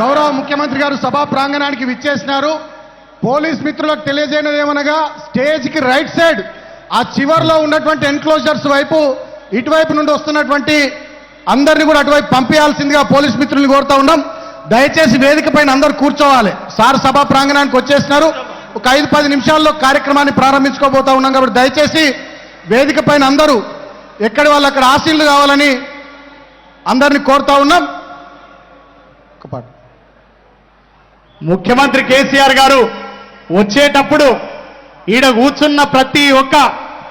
గౌరవ ముఖ్యమంత్రి గారు సభా ప్రాంగణానికి విచ్చేసినారు. పోలీస్ మిత్రులకు తెలియజేయడం ఏమనగా స్టేజ్ కి రైట్ సైడ్ ఆ చివర్లో ఉన్నటువంటి ఎన్క్లోజర్స్ వైపు ఇటువైపు నుండి వస్తున్నటువంటి అందరినీ కూడా అటువైపు పంపించాల్సిందిగా పోలీస్ మిత్రుల్ని కోరుతా ఉన్నాం. దయచేసి వేదిక పైన అందరూ కూర్చోవాలి. సార్ సభా ప్రాంగణానికి వచ్చేసినారు. ఒక 5-10 నిమిషాల్లో కార్యక్రమాన్ని ప్రారంభించుకోబోతా ఉన్నాం కాబట్టి దయచేసి వేదిక పైన అందరూ ఎక్కడి వాళ్ళు అక్కడ ఆశీర్లు కావాలని అందరినీ కోరుతా ఉన్నాం. ముఖ్యమంత్రి కేసీఆర్ గారు వచ్చేటప్పుడు ఈడ కూర్చున్న ప్రతి ఒక్క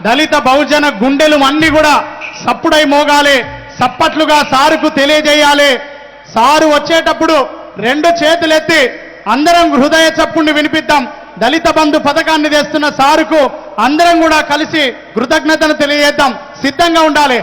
దళిత బహుజన గుండెలు అన్ని కూడా సప్పుడై మోగాలి, సప్పట్లుగా సారుకు తెలియజేయాలి. సారు వచ్చేటప్పుడు 2 చేతులెత్తి అందరం హృదయ చప్పుడిని వినిపిద్దాం. దళిత బంధు పథకాన్ని తెస్తున్న సారుకు అందరం కూడా కలిసి కృతజ్ఞతను తెలియజేద్దాం. సిద్ధంగా ఉండాలి.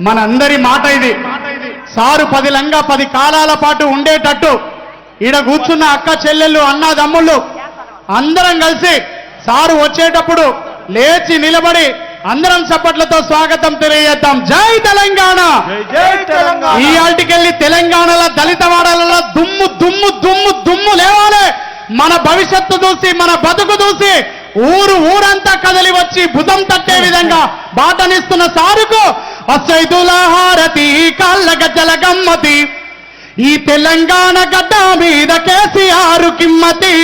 మనందరి మాట ఇది. సారు 10 కాలాల పాటు ఉండేటట్టు ఈడ కూర్చున్న అక్క చెల్లెళ్ళు అన్నదమ్ముళ్ళు అందరం కలిసి సారు వచ్చేటప్పుడు లేచి నిలబడి అందరం చప్పట్లతో స్వాగతం తెలియజేద్దాం. జై తెలంగాణ. ఈ ఆల్టికెళ్ళి తెలంగాణలో దళిత వాడలలో దుమ్ము దుమ్ము దుమ్ము దుమ్ము లేవాలి. మన భవిష్యత్తు చూసి మన బతుకు చూసి ఊరంతా కదలి వచ్చి భుజం తట్టే విధంగా బాటనిస్తున్న సారుకు అసైదుల హారతి కాళ్ళ గజ్జల గమ్మతి. ఈ తెలంగాణ గడ్డ మీద కేసీఆర్ కిమ్మతి.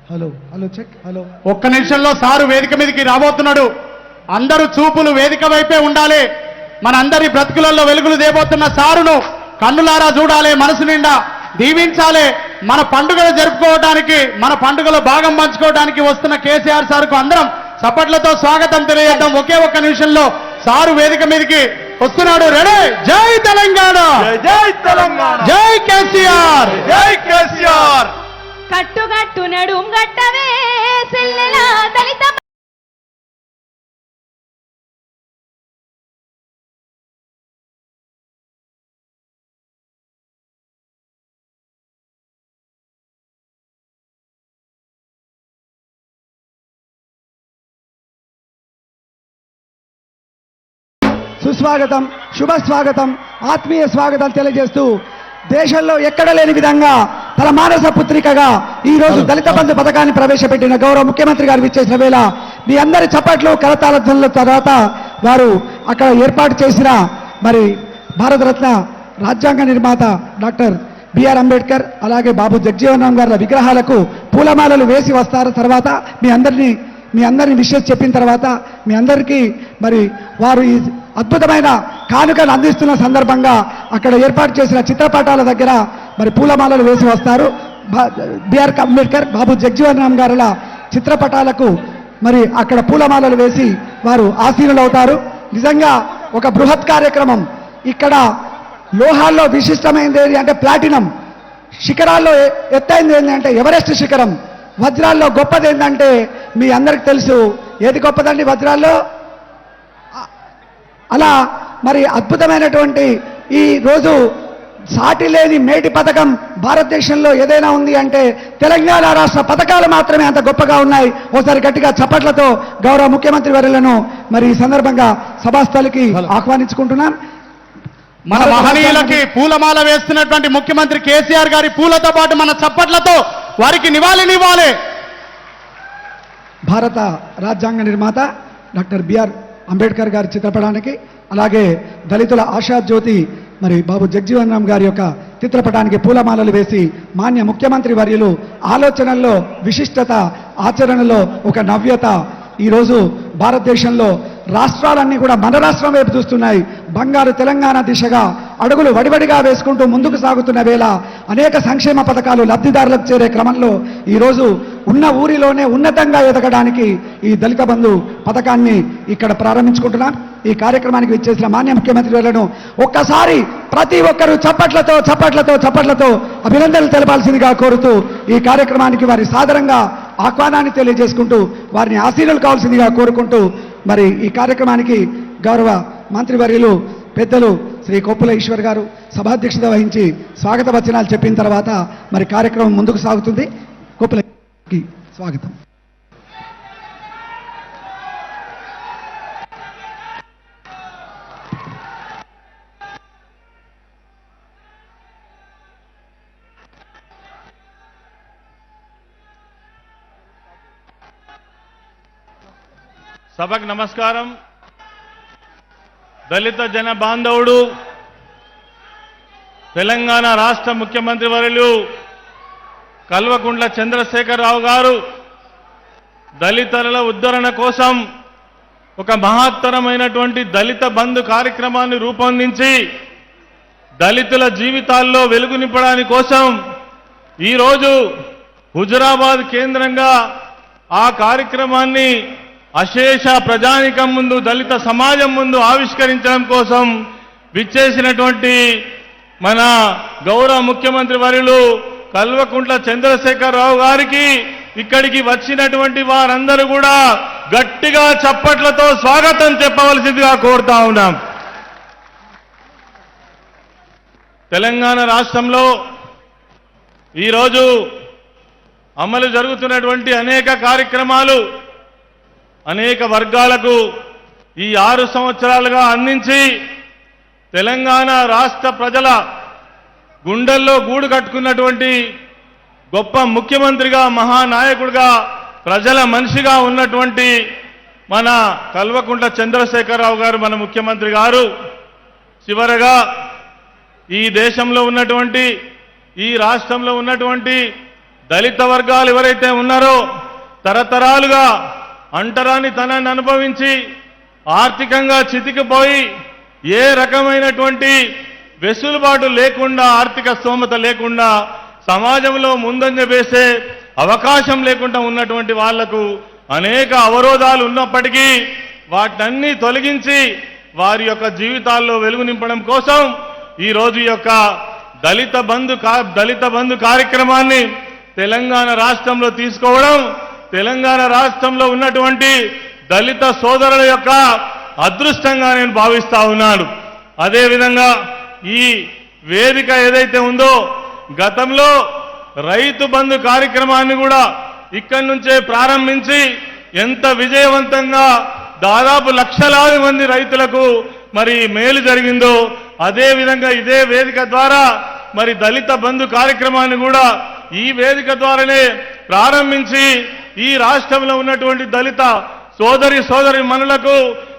Hello hello check hello. ఒక్క నిమిషంలో సారు వేదిక మీదకి రాబోతున్నాడు. అందరూ చూపులు వేదిక వైపే ఉండాలి. మనందరి బ్రతుకులలో వెలుగులు దేబోతున్న సారును కన్నులారా చూడాలి, మనసు నిండా దీవించాలి. మన పండుగలు జరుపుకోవడానికి, మన పండుగలో భాగం పంచుకోవడానికి వస్తున్న కేసీఆర్ సార్కు అందరం చప్పట్లతో స్వాగతం తెలియజేద్దాం. ఒకే ఒక్క నిమిషంలో సారు వేదిక మీదకి వస్తున్నాడు. రెడీ? జై తెలంగాణ, జై తెలంగాణ, జై కేసీఆర్, జై కేసీఆర్. కట్టుగట్టు నడుం గట్టవే సెల్లెల దళిత సుస్వాగతం, శుభ స్వాగతం, ఆత్మీయ స్వాగతం తెలియజేస్తూ దేశంలో ఎక్కడ లేని విధంగా తన మానస పుత్రికగా ఈ రోజు దళిత బంధు పథకాన్ని ప్రవేశపెట్టిన గౌరవ ముఖ్యమంత్రి గారు విచ్చేసిన వేళ మీ అందరి చప్పట్లు కరతాళ ధ్వనుల తర్వాత వారు అక్కడ ఏర్పాటు చేసిన మరి భారతరత్న రాజ్యాంగ నిర్మాత డాక్టర్ బిఆర్ అంబేద్కర్ అలాగే బాబు జగజీవన్ రామ్ గారి విగ్రహాలకు పూలమాలలు వేసి వస్తారు. తర్వాత మీ అందరినీ విషయం చెప్పిన తర్వాత మీ అందరికీ మరి వారు ఈ అద్భుతమైన కానుకలు అందిస్తున్న సందర్భంగా అక్కడ ఏర్పాటు చేసిన చిత్రపటాల దగ్గర మరి పూలమాలలు వేసి వస్తారు. బిఆర్ అంబేద్కర్, బాబు జగజీవన్ రామ్ గారుల చిత్రపటాలకు మరి అక్కడ పూలమాలలు వేసి వారు ఆసీనులవుతారు. నిజంగా ఒక బృహత్ కార్యక్రమం. ఇక్కడ లోహాల్లో విశిష్టమైనది ఏది అంటే ప్లాటినం, శిఖరాల్లో ఎత్తైంది ఏంటంటే ఎవరెస్ట్ శిఖరం, వజ్రాల్లో గొప్పది ఏంటంటే మీ అందరికి తెలుసు. ఏది గొప్పదండి వజ్రాల్లో? అలా మరి అద్భుతమైనటువంటి ఈ రోజు సాటి లేని మేటి పథకం భారతదేశంలో ఏదైనా ఉంది అంటే తెలంగాణ రాష్ట్ర పథకాలు మాత్రమే అంత గొప్పగా ఉన్నాయి. ఓసారి గట్టిగా చప్పట్లతో గౌరవ ముఖ్యమంత్రి వర్యులను మరి ఈ సందర్భంగా సభాస్థలికి ఆహ్వానించుకుంటున్నాం. మన మహనీయులకి పూలమాల వేస్తున్నటువంటి ముఖ్యమంత్రి కేసీఆర్ గారి పూలతో పాటు మన చప్పట్లతో వారికి నివాళినివ్వాలి. భారత రాజ్యాంగ నిర్మాత డాక్టర్ బిఆర్ అంబేద్కర్ గారి చిత్రపటానికి అలాగే దళితుల ఆశాజ్యోతి మరి బాబు జగజీవన్ రామ్ గారి యొక్క చిత్రపటానికి పూలమాలలు వేసి మాన్య ముఖ్యమంత్రి వర్యులు ఆలోచనల్లో విశిష్టత, ఆచరణలో ఒక నవ్యత ఈరోజు భారతదేశంలో రాష్ట్రాలన్నీ కూడా మన రాష్ట్రం వైపు చూస్తున్నాయి. బంగారు తెలంగాణ దిశగా అడుగులు వడివడిగా వేసుకుంటూ ముందుకు సాగుతున్న వేళ అనేక సంక్షేమ పథకాలు లబ్ధిదారులకు చేరే క్రమంలో ఈరోజు ఉన్న ఊరిలోనే ఉన్నతంగా ఎదగడానికి ఈ దళిత బంధు పథకాన్ని ఇక్కడ ప్రారంభించుకుంటున్నాం. ఈ కార్యక్రమానికి విచ్చేసిన మాన్య ముఖ్యమంత్రి వర్యులను ఒక్కసారి ప్రతి ఒక్కరూ చప్పట్లతో చప్పట్లతో చప్పట్లతో అభినందనలు తెలపాల్సిందిగా కోరుతూ ఈ కార్యక్రమానికి వారి సాదరంగా ఆహ్వానాన్ని తెలియజేసుకుంటూ వారిని ఆశీర్వాదాలు కావాల్సిందిగా కోరుకుంటూ మరి ఈ కార్యక్రమానికి గౌరవ మంత్రివర్యులు పెద్దలు శ్రీ కొప్పుల ఈశ్వర్ గారు సభాధ్యక్షత వహించి స్వాగత వచనాలు చెప్పిన తర్వాత మరి కార్యక్రమం ముందుకు సాగుతుంది. కొప్పులకి స్వాగతం. సభకు నమస్కారం. దళిత జన బాంధవుడు తెలంగాణ రాష్ట్ర ముఖ్యమంత్రి వర్యులు కల్వకుంట్ల చంద్రశేఖరరావు గారు దళితుల ఉద్ధరణ కోసం ఒక మహత్తరమైనటువంటి దళిత బంధు కార్యక్రమాన్ని రూపొందించి దళితుల జీవితాల్లో వెలుగు నింపడానికి కోసం ఈరోజు హుజురాబాద్ కేంద్రంగా ఆ కార్యక్రమాన్ని అశేష ప్రజానికం ముందు, దళిత సమాజం ముందు ఆవిష్కరించడం కోసం విచ్చేసినటువంటి మన గౌరవ ముఖ్యమంత్రి వర్యులు కల్వకుంట్ల చంద్రశేఖరరావు గారికి ఇక్కడికి వచ్చినటువంటి వారందరూ కూడా గట్టిగా చప్పట్లతో స్వాగతం చెప్పవలసిందిగా కోరుతా ఉన్నాం. తెలంగాణ రాష్ట్రంలో ఈరోజు అమలు జరుగుతున్నటువంటి అనేక కార్యక్రమాలు అనేక వర్గాలకు ఈ 6 సంవత్సరాలుగా అందించి తెలంగాణ రాష్ట్ర ప్రజల గుండెల్లో గూడు కట్టుకున్నటువంటి గొప్ప ముఖ్యమంత్రిగా, మహానాయకుడిగా, ప్రజల మనిషిగా ఉన్నటువంటి మన కల్వకుంట్ల చంద్రశేఖరరావు గారు మన ముఖ్యమంత్రి గారు చివరగా ఈ దేశంలో ఉన్నటువంటి, ఈ రాష్ట్రంలో ఉన్నటువంటి దళిత వర్గాలు ఎవరైతే ఉన్నారో తరతరాలుగా అంటరాని తనాన్ని అనుభవించి ఆర్థికంగా చితికిపోయి ఏ రకమైనటువంటి వెసులుబాటు లేకుండా ఆర్థిక స్తోమత లేకుండా సమాజంలో ముందంజ వేసే అవకాశం లేకుండా ఉన్నటువంటి వాళ్లకు అనేక అవరోధాలు ఉన్నప్పటికీ వాటన్ని తొలగించి వారి యొక్క జీవితాల్లో వెలుగు నింపడం కోసం ఈరోజు ఈ యొక్క దళిత బంధు కార్యక్రమాన్ని తెలంగాణ రాష్ట్రంలో తీసుకోవడం తెలంగాణ రాష్ట్రంలో ఉన్నటువంటి దళిత సోదరుల యొక్క అదృష్టంగా నేను భావిస్తా ఉన్నాను. అదేవిధంగా ఈ వేదిక ఏదైతే ఉందో గతంలో రైతు బంధు కార్యక్రమాన్ని కూడా ఇక్కడి నుంచే ప్రారంభించి ఎంత విజయవంతంగా దాదాపు లక్షలాది మంది రైతులకు మరి మేలు జరిగిందో అదే విధంగా ఇదే వేదిక ద్వారా మరి దళిత బంధు కార్యక్రమాన్ని కూడా ఈ వేదిక ద్వారానే ప్రారంభించి ఈ రాష్ట్రంలో ఉన్నటువంటి దళిత సోదరి మనులకు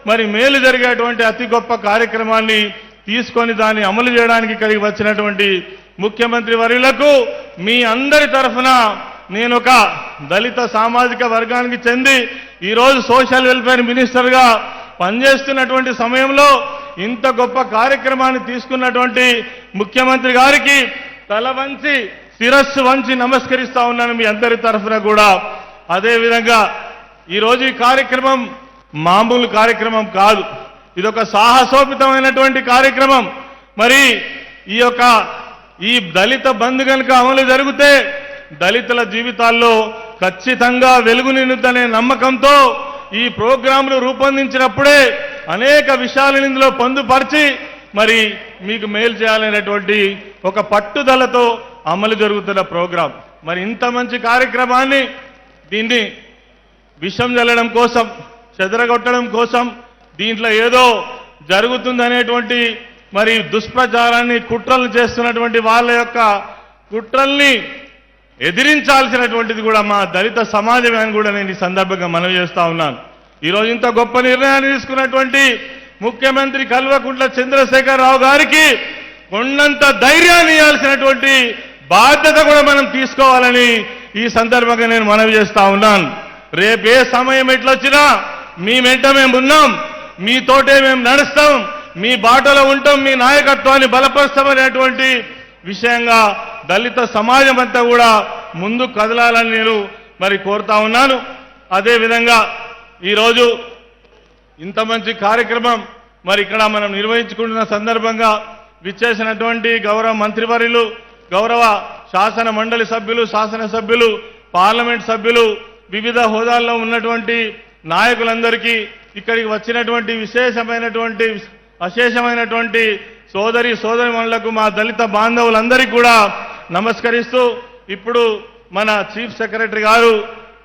మరి మేలు జరిగేటువంటి అతి గొప్ప కార్యక్రమాన్ని తీసుకొని దాన్ని అమలు చేయడానికి ఇక్కడికి వచ్చినటువంటి ముఖ్యమంత్రి వర్యులకు మీ అందరి తరఫున నేను ఒక దళిత సామాజిక వర్గానికి చెంది ఈరోజు సోషల్ వెల్ఫేర్ మినిస్టర్గా పనిచేస్తున్నటువంటి సమయంలో ఇంత గొప్ప కార్యక్రమాన్ని తీసుకున్నటువంటి ముఖ్యమంత్రి గారికి తల వంచి శిరస్సు వంచి నమస్కరిస్తా ఉన్నాను మీ అందరి తరఫున కూడా. అదేవిధంగా ఈరోజు ఈ కార్యక్రమం మామూలు కార్యక్రమం కాదు, ఇదొక సాహసోపితమైనటువంటి కార్యక్రమం. మరి ఈ దళిత బంధు కనుక అమలు జరిగితే దళితుల జీవితాల్లో ఖచ్చితంగా వెలుగు నిండుదనే నమ్మకంతో ఈ ప్రోగ్రాంలు రూపొందించినప్పుడే అనేక విషయాలను ఇందులో పొందుపరిచి మరి మీకు మేలు చేయాలనేటువంటి ఒక పట్టుదలతో అమలు జరుగుతున్న ప్రోగ్రాం. మరి ఇంత మంచి కార్యక్రమాన్ని దీన్ని విషం జల్లడం కోసం, చెదరగొట్టడం కోసం, దీంట్లో ఏదో జరుగుతుందనేటువంటి మరి దుష్ప్రచారాన్ని కుట్రలు చేస్తున్నటువంటి వాళ్ళ యొక్క కుట్రల్ని ఎదిరించాల్సినటువంటిది కూడా మా దళిత సమాజమే అని కూడా నేను ఈ సందర్భంగా మనవి చేస్తా ఉన్నాను. ఈరోజు ఇంత గొప్ప నిర్ణయాన్ని తీసుకున్నటువంటి ముఖ్యమంత్రి కల్వకుంట్ల చంద్రశేఖరరావు గారికి కొండంత ధైర్యాన్ని ఇవ్వాల్సినటువంటి బాధ్యత కూడా మనం తీసుకోవాలని ఈ సందర్భంగా నేను మనవి చేస్తా ఉన్నాను. రేపు ఏ సమయం ఎట్లొచ్చినా మీ వెంట మేము ఉన్నాం, మీతోటే మేము నడుస్తాం, మీ బాటలో ఉంటాం, మీ నాయకత్వాన్ని బలపరుస్తామనేటువంటి విషయంగా దళిత సమాజం అంతా కూడా ముందు కదలాలని నేను మరి కోరుతా ఉన్నాను. అదేవిధంగా ఈరోజు ఇంత మంచి కార్యక్రమం మరి ఇక్కడ మనం నిర్వహించుకుంటున్న సందర్భంగా విచ్చేసినటువంటి గౌరవ మంత్రివర్యులు, గౌరవ శాసన మండలి సభ్యులు, శాసనసభ్యులు, పార్లమెంట్ సభ్యులు, వివిధ హోదాల్లో ఉన్నటువంటి నాయకులందరికీ, ఇక్కడికి వచ్చినటువంటి అశేషమైనటువంటి సోదరిమణులకు, మా దళిత బాంధవులందరికీ కూడా నమస్కరిస్తూ ఇప్పుడు మన చీఫ్ సెక్రటరీ గారు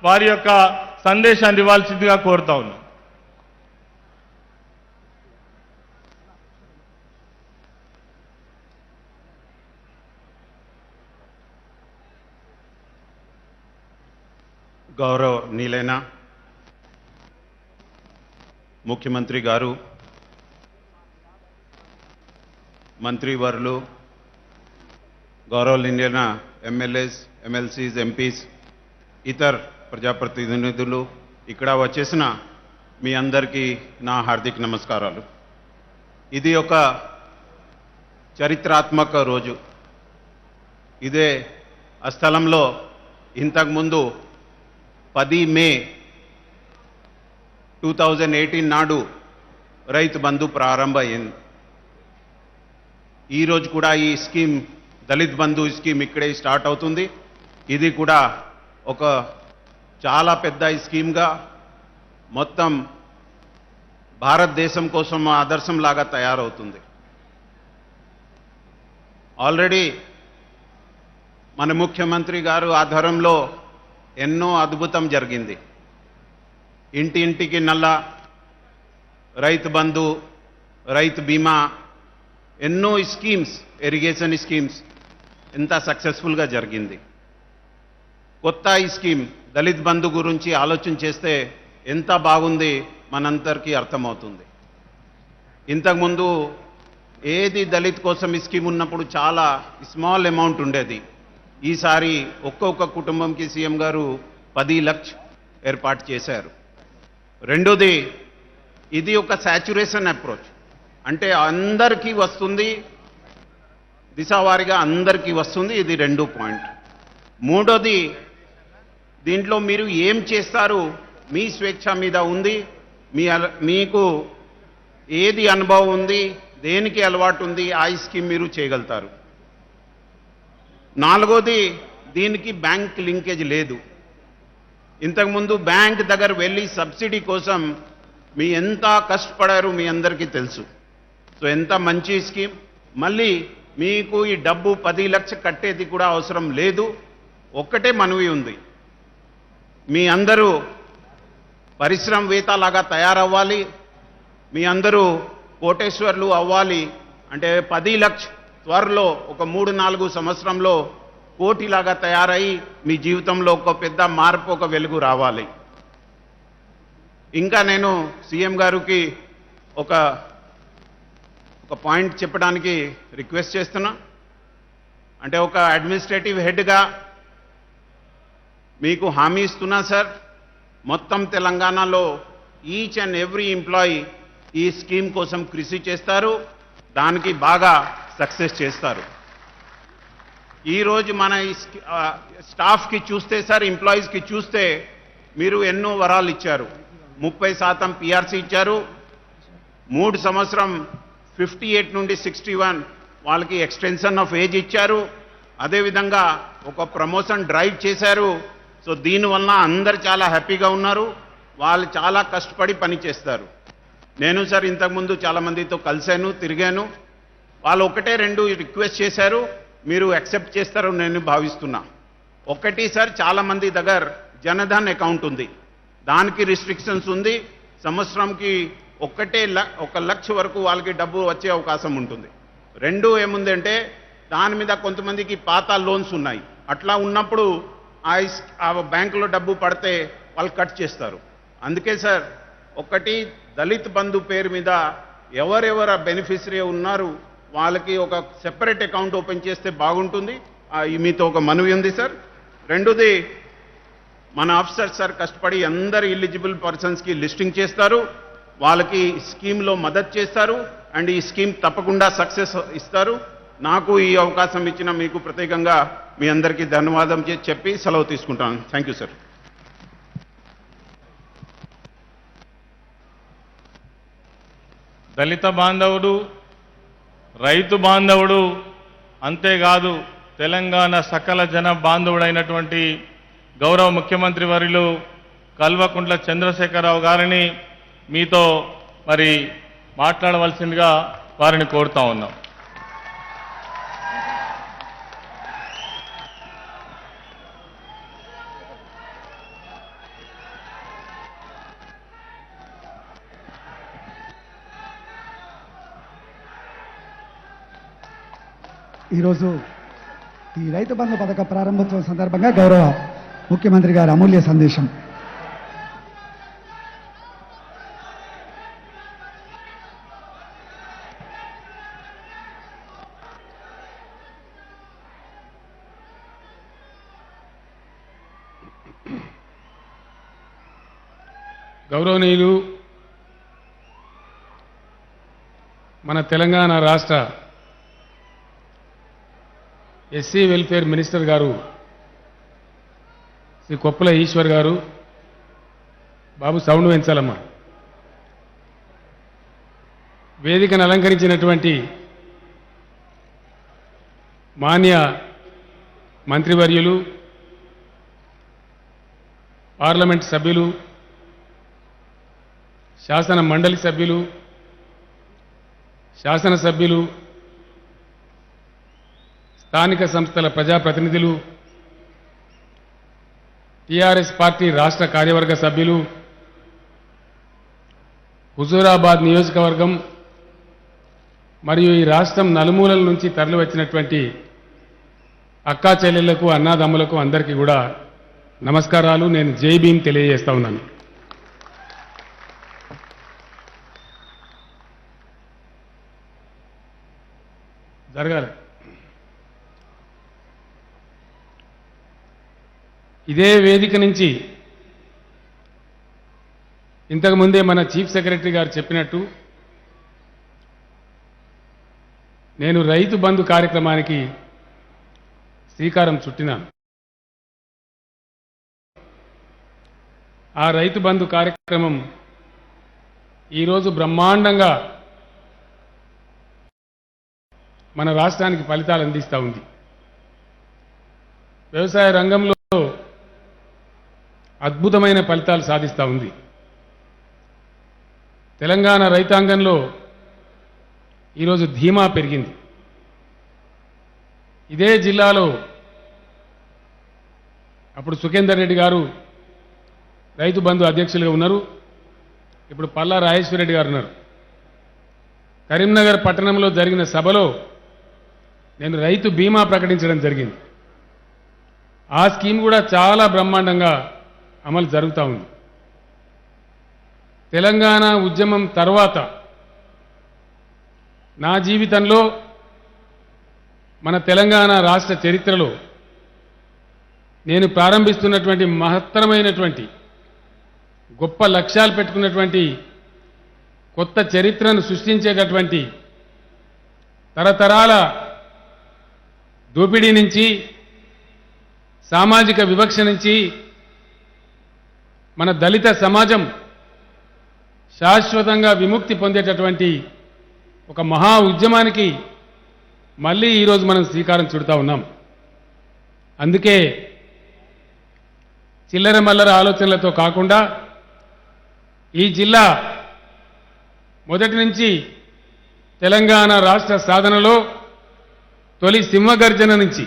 వారి యొక్క సందేశాన్ని ఇవ్వాల్సిందిగా కోరుతా ఉన్నాం. గౌరవనీయులైన ముఖ్యమంత్రి గారు, మంత్రివర్యులు, గౌరవనీయులైన ఎమ్మెల్యేస్, ఎమ్మెల్సీస్, ఎంపీస్, ఇతర ప్రజాప్రతినిధులు, ఇక్కడ వచ్చేసిన మీ అందరికీ నా హార్దిక నమస్కారాలు. ఇది ఒక చరిత్రాత్మక రోజు. ఇదే ఆ స్థలంలో ఇంతకుముందు 10 మే 2018 నాడు రైతు బంధు ప్రారంభమైంది. ఈరోజు కూడా ఈ స్కీమ్, దళిత్ బంధు స్కీమ్ ఇక్కడే స్టార్ట్ అవుతుంది. ఇది కూడా ఒక చాలా పెద్ద స్కీమ్గా మొత్తం భారతదేశం కోసం ఆదర్శంలాగా తయారవుతుంది. ఆల్రెడీ మన ముఖ్యమంత్రి గారు ఆధ్వర్యంలో ఎన్నో అద్భుతం జరిగింది. ఇంటింటికి నల్ల, రైతు బంధు, రైతు బీమా, ఎన్నో స్కీమ్స్, ఇరిగేషన్ స్కీమ్స్ ఎంత సక్సెస్ఫుల్గా జరిగింది. కొత్త ఈ స్కీమ్ దళిత్ బంధు గురించి ఆలోచన చేస్తే ఎంత బాగుంది మనందరికీ అర్థమవుతుంది. ఇంతకుముందు ఏది దళిత్ కోసం ఈ స్కీమ్ ఉన్నప్పుడు చాలా స్మాల్ అమౌంట్ ఉండేది. ఈసారి ఒక్కొక్క కుటుంబంకి సీఎం గారు 10 లక్ష ఏర్పాటు చేశారు. రెండోది, ఇది ఒక సాచురేషన్ అప్రోచ్, అంటే అందరికీ వస్తుంది, దిశవారీగా అందరికీ వస్తుంది. ఇది రెండో పాయింట్. మూడోది, దీంట్లో మీరు ఏం చేస్తారు మీ స్వేచ్ఛ మీద ఉంది. మీకు ఏది అనుభవం ఉంది, దేనికి అలవాటు ఉంది, ఆ స్కీమ్ మీరు చేయగలుగుతారు. నాలుగోది, దీనికి బ్యాంక్ లింకేజ్ లేదు. ఇంతకుముందు బ్యాంక్ దగ్గర వెళ్ళి సబ్సిడీ కోసం మీ ఎంత కష్టపడారు మీ అందరికీ తెలుసు. సో ఎంత మంచి స్కీమ్. మళ్ళీ మీకు ఈ డబ్బు 10 లక్ష కట్టేది కూడా అవసరం లేదు. ఒక్కటే మనవి ఉంది, మీ అందరూ పరిశ్రమవేత్తలాగా తయారవ్వాలి, మీ అందరూ కోటేశ్వర్లు అవ్వాలి. అంటే 10 లక్ష త్వరలో ఒక 3-4 సంవత్సరంలో కోటిలాగా తయారయ్యి మీ జీవితంలో ఒక పెద్ద మార్పు, ఒక వెలుగు రావాలి. ఇంకా నేను సీఎం గారికి ఒక పాయింట్ చెప్పడానికి రిక్వెస్ట్ చేస్తున్నా. అంటే ఒక అడ్మినిస్ట్రేటివ్ హెడ్గా మీకు హామీ ఇస్తున్నా సార్, మొత్తం తెలంగాణలో ఈచ్ అండ్ ఎవ్రీ ఎంప్లాయీ ఈ స్కీమ్ కోసం కృషి చేస్తారు, దానికి బాగా సక్సెస్ చేస్తారు. ఈరోజు మన స్టాఫ్కి చూస్తే సార్, ఎంప్లాయీస్కి చూస్తే మీరు ఎన్నో వరాలు ఇచ్చారు. 30% పిఆర్సీ ఇచ్చారు. 3 సంవత్సరం 58 నుండి 61 వాళ్ళకి ఎక్స్టెన్షన్ ఆఫ్ ఏజ్ ఇచ్చారు. అదేవిధంగా ఒక ప్రమోషన్ డ్రైవ్ చేశారు. సో దీనివల్ల అందరు చాలా హ్యాపీగా ఉన్నారు. వాళ్ళు చాలా కష్టపడి పని చేస్తారు. నేను సార్ ఇంతకుముందు చాలామందితో కలిశాను, తిరిగాను. వాళ్ళు 1-2 రిక్వెస్ట్ చేశారు, మీరు యాక్సెప్ట్ చేస్తారని నేను భావిస్తున్నా. ఒకటి సార్, చాలామంది దగ్గర జనధన్ అకౌంట్ ఉంది, దానికి రిస్ట్రిక్షన్స్ ఉంది. సంవత్సరంకి 1 లక్ష వరకు వాళ్ళకి డబ్బు వచ్చే అవకాశం ఉంటుంది. 2 ఏముందంటే దాని మీద కొంతమందికి పాత లోన్స్ ఉన్నాయి. అట్లా ఉన్నప్పుడు ఆ బ్యాంకులో డబ్బు పడితే వాళ్ళు కట్ చేస్తారు. అందుకే సార్, ఒకటి దళిత్ బంధు పేరు మీద ఎవరెవరు బెనిఫిషరీ ఉన్నారు వాళ్ళకి ఒక సెపరేట్ అకౌంట్ ఓపెన్ చేస్తే బాగుంటుంది. మీతో ఒక మనవి ఉంది సార్. రెండోది, మన ఆఫీసర్ సార్ కష్టపడి అందరు ఎలిజిబుల్ పర్సన్స్కి లిస్టింగ్ చేస్తారు, వాళ్ళకి స్కీమ్లో మద్దతు చేస్తారు, అండ్ ఈ స్కీమ్ తప్పకుండా సక్సెస్ ఇస్తారు. నాకు ఈ అవకాశం ఇచ్చిన మీకు ప్రత్యేకంగా మీ అందరికీ ధన్యవాదం చెప్పి సెలవు తీసుకుంటాను. Thank you sir. దళిత బాంధవుడు, రైతు బాంధవుడు, అంతేకాదు తెలంగాణ సకల జన బాంధవుడైనటువంటి గౌరవ ముఖ్యమంత్రి వర్యులు కల్వకుంట్ల చంద్రశేఖరరావు గారిని మీతో మరి మాట్లాడవలసిందిగా వారిని కోరుతా ఉన్నాం. ఈరోజు ఈ రైతు బంధు పథక ప్రారంభోత్సవం సందర్భంగా గౌరవ ముఖ్యమంత్రి గారి అమూల్య సందేశం. గౌరవనీయులు మన తెలంగాణ రాష్ట్ర ఎస్సీ వెల్ఫేర్ మినిస్టర్ గారు శ్రీ కొప్పుల ఈశ్వర్ గారు, బాబు సౌండ్ పెంచాలమ్మ, వేదికను అలంకరించినటువంటి మాన్య మంత్రివర్యులు, పార్లమెంట్ సభ్యులు, శాసన మండలి సభ్యులు, శాసనసభ్యులు, స్థానిక సంస్థల ప్రజాప్రతినిధులు, టీఆర్ఎస్ పార్టీ రాష్ట్ర కార్యవర్గ సభ్యులు, హుజూరాబాద్ నియోజకవర్గం మరియు ఈ రాష్ట్రం నలుమూలల నుంచి తరలి వచ్చినటువంటి అక్కా చెల్లెళ్లకు, అన్నాదమ్ములకు అందరికీ కూడా నమస్కారాలు. నేను జై భీమ్ తెలియజేస్తా ఉన్నాను. జరగాలి. ఇదే వేదిక నుంచి ఇంతకుముందే మన చీఫ్ సెక్రటరీ గారు చెప్పినట్టు నేను రైతు బంధు కార్యక్రమానికి శ్రీకారం చుట్టినాను. ఆ రైతు బంధు కార్యక్రమం ఈరోజు బ్రహ్మాండంగా మన రాష్ట్రానికి ఫలితాలు అందిస్తూ ఉంది. వ్యవసాయ రంగంలో అద్భుతమైన ఫలితాలు సాధిస్తూ ఉంది. తెలంగాణ రైతాంగంలో ఈరోజు ధీమా పెరిగింది. ఇదే జిల్లాలో అప్పుడు సుఖేందర్ రెడ్డి గారు రైతు బంధు అధ్యక్షులుగా ఉన్నారు. ఇప్పుడు పల్లా రాజేశ్వర రెడ్డి గారు ఉన్నారు. కరీంనగర్ పట్టణంలో జరిగిన సభలో నేను రైతు బీమా ప్రకటించడం జరిగింది. ఆ స్కీమ్ కూడా చాలా బ్రహ్మాండంగా అమలు జరుగుతూ ఉంది. తెలంగాణ ఉద్యమం తర్వాత నా జీవితంలో మన తెలంగాణ రాష్ట్ర చరిత్రలో నేను ప్రారంభిస్తున్నటువంటి మహత్తరమైనటువంటి గొప్ప లక్ష్యాలు పెట్టుకున్నటువంటి కొత్త చరిత్రను సృష్టించేటటువంటి తరతరాల దోపిడీ నుంచి సామాజిక వివక్ష నుంచి మన దళిత సమాజం శాశ్వతంగా విముక్తి పొందేటటువంటి ఒక మహా ఉద్యమానికి మళ్ళీ ఈరోజు మనం శ్రీకారం చుడుతూ ఉన్నాం. అందుకే చిల్లర మల్లర ఆలోచనలతో కాకుండా ఈ జిల్లా మొదటి నుంచి తెలంగాణ రాష్ట్ర సాధనలో తొలి సింహగర్జన నుంచి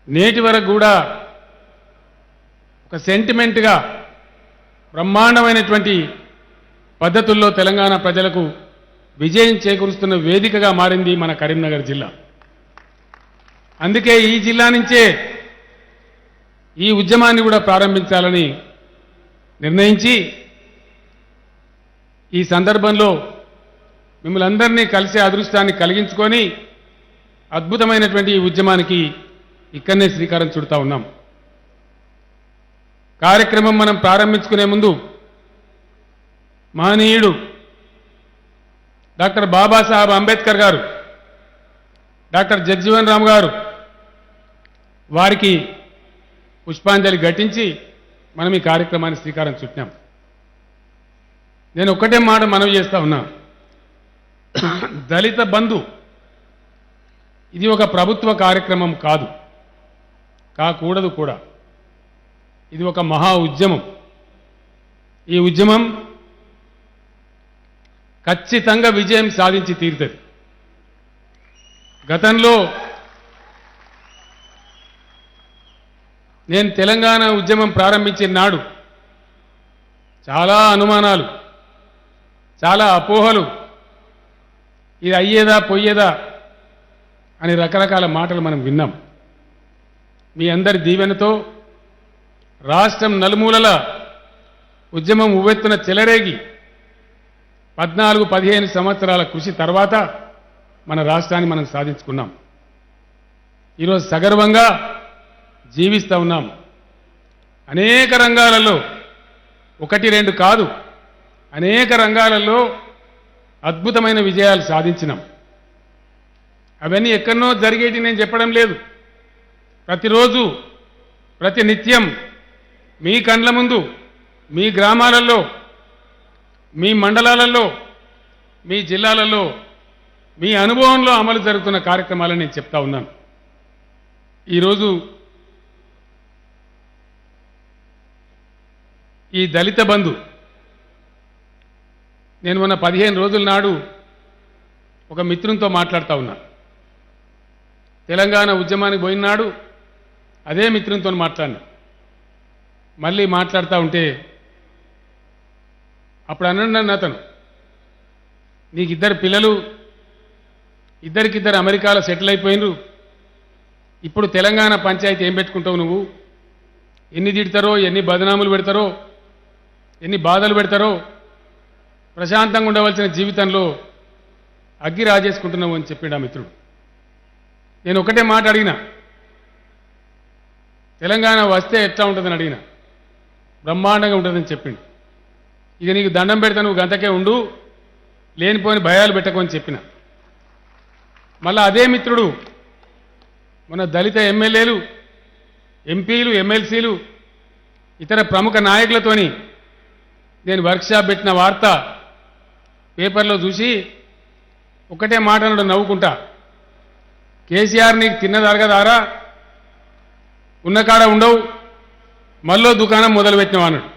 నేటి వరకు కూడా ఒక సెంటిమెంట్గా బ్రహ్మాండమైనటువంటి పద్ధతుల్లో తెలంగాణ ప్రజలకు విజయం చేకూరుస్తున్న వేదికగా మారింది మన కరీంనగర్ జిల్లా. అందుకే ఈ జిల్లా నుంచే ఈ ఉద్యమాన్ని కూడా ప్రారంభించాలని నిర్ణయించి ఈ సందర్భంలో మిమ్మల్ని అందరినీ కలిసే అదృష్టాన్ని కలిగించుకొని అద్భుతమైనటువంటి ఈ ఉద్యమానికి ఇక్కడనే శ్రీకారం చుడతా ఉన్నాం. కార్యక్రమం మనం ప్రారంభించుకునే ముందు మహనీయుడు డాక్టర్ బాబాసాహెబ్ అంబేద్కర్ గారు, డాక్టర్ జగ్జీవన్ రామ్ గారు వారికి పుష్పాంజలి ఘటించి మనం ఈ కార్యక్రమాన్ని శ్రీకారం చుట్టాం. నేను ఒక్కటే మాట మనవి చేస్తా ఉన్నా, దళిత బంధు ఇది ఒక ప్రభుత్వ కార్యక్రమం కాదు, కాకూడదు కూడా. ఇది ఒక మహా ఉద్యమం. ఈ ఉద్యమం ఖచ్చితంగా విజయం సాధించి తీరుతుంది. గతంలో నేను తెలంగాణ ఉద్యమం ప్రారంభించిన నాడు చాలా అనుమానాలు, చాలా అపోహలు, ఇది అయ్యేదా పోయేదా అని రకరకాల మాటలు మనం విన్నాం. మీ అందరి దీవెనతో రాష్ట్రం నలుమూలల ఉద్యమం ఉవ్వెత్తున చెలరేగి 14-15 సంవత్సరాల కృషి తర్వాత మన రాష్ట్రాన్ని మనం సాధించుకున్నాం. ఈరోజు సగర్వంగా జీవిస్తూ ఉన్నాం. అనేక రంగాలలో, 1-2 కాదు, అనేక రంగాలలో అద్భుతమైన విజయాలు సాధించినాం. అవన్నీ ఎక్కడనో జరిగేటి నేను చెప్పడం లేదు. ప్రతిరోజు ప్రతి నిత్యం మీ కండ్ల ముందు, మీ గ్రామాలలో, మీ మండలాలలో, మీ జిల్లాలలో, మీ అనుభవంలో అమలు జరుగుతున్న కార్యక్రమాలను నేను చెప్తా ఉన్నాను. ఈరోజు ఈ దళిత బంధు నేను మొన్న 15 రోజుల నాడు ఒక మిత్రునితో మాట్లాడుతూ ఉన్నా. తెలంగాణ ఉద్యమానికి పోయినాడు అదే మిత్రునితో మాట్లాడినా. మళ్ళీ మాట్లాడుతూ ఉంటే అప్పుడు అన్నాడు అతను, నీకు 2 పిల్లలు, ఇద్దరికిద్దరు అమెరికాలో సెటిల్ అయిపోయినరు, ఇప్పుడు తెలంగాణ పంచాయతీ ఏం పెట్టుకుంటావు నువ్వు? ఎన్ని తిడతారో, ఎన్ని బదనాములు పెడతారో, ఎన్ని బాధలు పెడతారో, ప్రశాంతంగా ఉండవలసిన జీవితంలో అగ్గి రాజేసుకుంటున్నావు అని చెప్పాడు ఆ మిత్రుడు. నేను ఒకటే మాట అడిగినా, తెలంగాణ వస్తే ఎట్లా ఉంటుందని అడిగిన. బ్రహ్మాండంగా ఉంటుందని చెప్పిండు. ఇక నీకు దండం పెడతా, నువ్వు గంతకే ఉండు, లేనిపోని భయాలు పెట్టకొని చెప్పిన. మళ్ళా అదే మిత్రుడు మన దళిత ఎమ్మెల్యేలు, ఎంపీలు, ఎమ్మెల్సీలు, ఇతర ప్రముఖ నాయకులతోని నేను వర్క్షాప్ పెట్టిన వార్త పేపర్లో చూసి ఒకటే మాట అన్నాడు నవ్వుకుంటా, కేసీఆర్ నీకు తిన్నదరగదారా, ఉన్న కాడ ఉండవు, మళ్ళీ దుకాణం మొదలుపెట్టినావు అన్నాడు.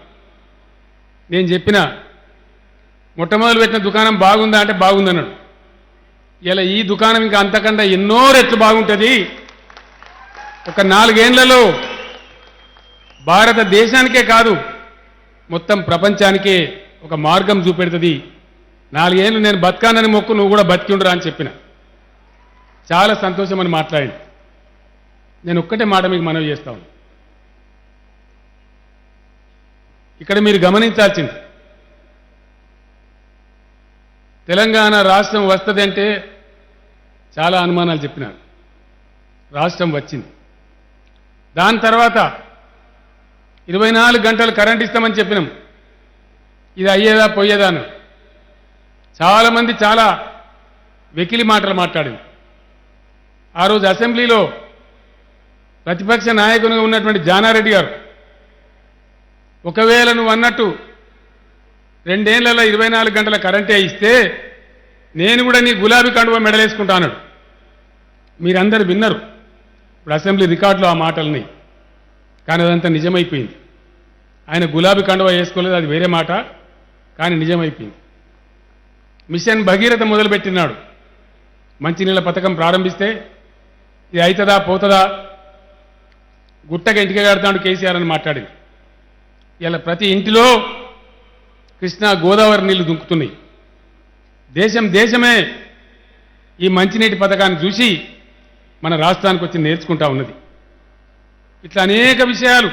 నేను చెప్పిన మొట్టమొదలు పెట్టిన దుకాణం బాగుందా అంటే బాగుందన్నాడు. ఇలా ఈ దుకాణం ఇంకా అంతకంటే ఎన్నో రెట్లు బాగుంటుంది. ఒక 4 ఏళ్లలో భారతదేశానికే కాదు మొత్తం ప్రపంచానికే ఒక మార్గం చూపెడుతుంది. 4 ఏళ్ళు నేను బతకానని మొక్కు, నువ్వు కూడా బతికి ఉండరా అని చెప్పిన. చాలా సంతోషం అని మాట్లాడింది. నేను ఒక్కటే మాట మీకు మనవి చేస్తాను. ఇక్కడ మీరు గమనించాల్సింది, తెలంగాణ రాష్ట్రం వస్తుందంటే చాలా అనుమానాలు చెప్పినారు. రాష్ట్రం వచ్చింది. దాని తర్వాత 24 గంటలు కరెంట్ ఇస్తామని చెప్పినాం. ఇది అయ్యేదా పోయేదా అని చాలామంది చాలా వెకిలి మాటలు మాట్లాడింది. ఆ రోజు అసెంబ్లీలో ప్రతిపక్ష నాయకునిగా ఉన్నటువంటి జానారెడ్డి గారు, ఒకవేళ నువ్వు అన్నట్టు 2 ఏళ్లలో 24 గంటల కరెంటే ఇస్తే నేను కూడా నీ గులాబీ కండువ మెడలేసుకుంటాను. మీరందరూ విన్నారు ఇప్పుడు అసెంబ్లీ రికార్డులో ఆ మాటల్ని. కానీ అదంతా నిజమైపోయింది. ఆయన గులాబీ కండువ వేసుకోలేదు, అది వేరే మాట, కానీ నిజమైపోయింది. మిషన్ భగీరథ మొదలుపెట్టినాడు. మంచినీళ్ళ పథకం ప్రారంభిస్తే ఇది అవుతుందా పోతుందా, గుట్టగా ఇంటికి కడతాడు కేసీఆర్ అని మాట్లాడింది. ఇలా ప్రతి ఇంటిలో కృష్ణా గోదావరి నీళ్లు దుంకుతున్నాయి. దేశమే ఈ మంచినీటి పథకాన్ని చూసి మన రాష్ట్రానికి వచ్చి నేర్చుకుంటా ఉన్నది. ఇట్లా అనేక విషయాలు.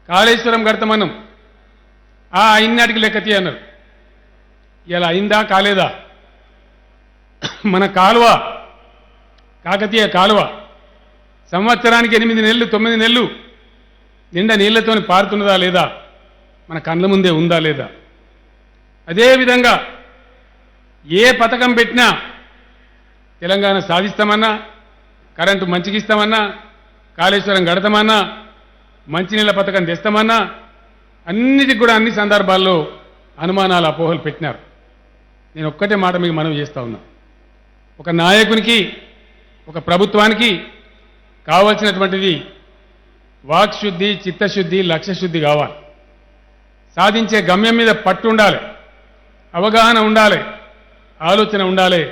కాళేశ్వరం కడతామన్నాం, అయినాటికి లెక్కతీ అన్నారు. ఇలా అయిందా కాలేదా? మన కాలువ, కాకతీయ కాలువ సంవత్సరానికి 8 నెలలు 9 నెలలు నిండా నీళ్లతోని పారుతున్నదా లేదా, మన కళ్ళ ముందే ఉందా లేదా? అదేవిధంగా ఏ పథకం పెట్టినా తెలంగాణ సాధిస్తామన్నా, కరెంటు మంచిగిస్తామన్నా, కాళేశ్వరం గడతామన్నా, మంచినీళ్ళ పథకం తెస్తామన్నా, అన్నిటికి కూడా అన్ని సందర్భాల్లో అనుమానాలు అపోహలు పెట్టినారు. నేను ఒక్కటే మాట మీకు మనవి చేస్తా ఉన్నా, ఒక నాయకునికి, ఒక ప్రభుత్వానికి కావాల్సినటువంటిది వాక్శుద్ధి, చిత్తశుద్ధి, లక్ష్యశుద్ధి కావాలి. సాధించే గమ్యం మీద పట్టు ఉండాలి, అవగాహన ఉండాలి, ఆలోచన ఉండాలి.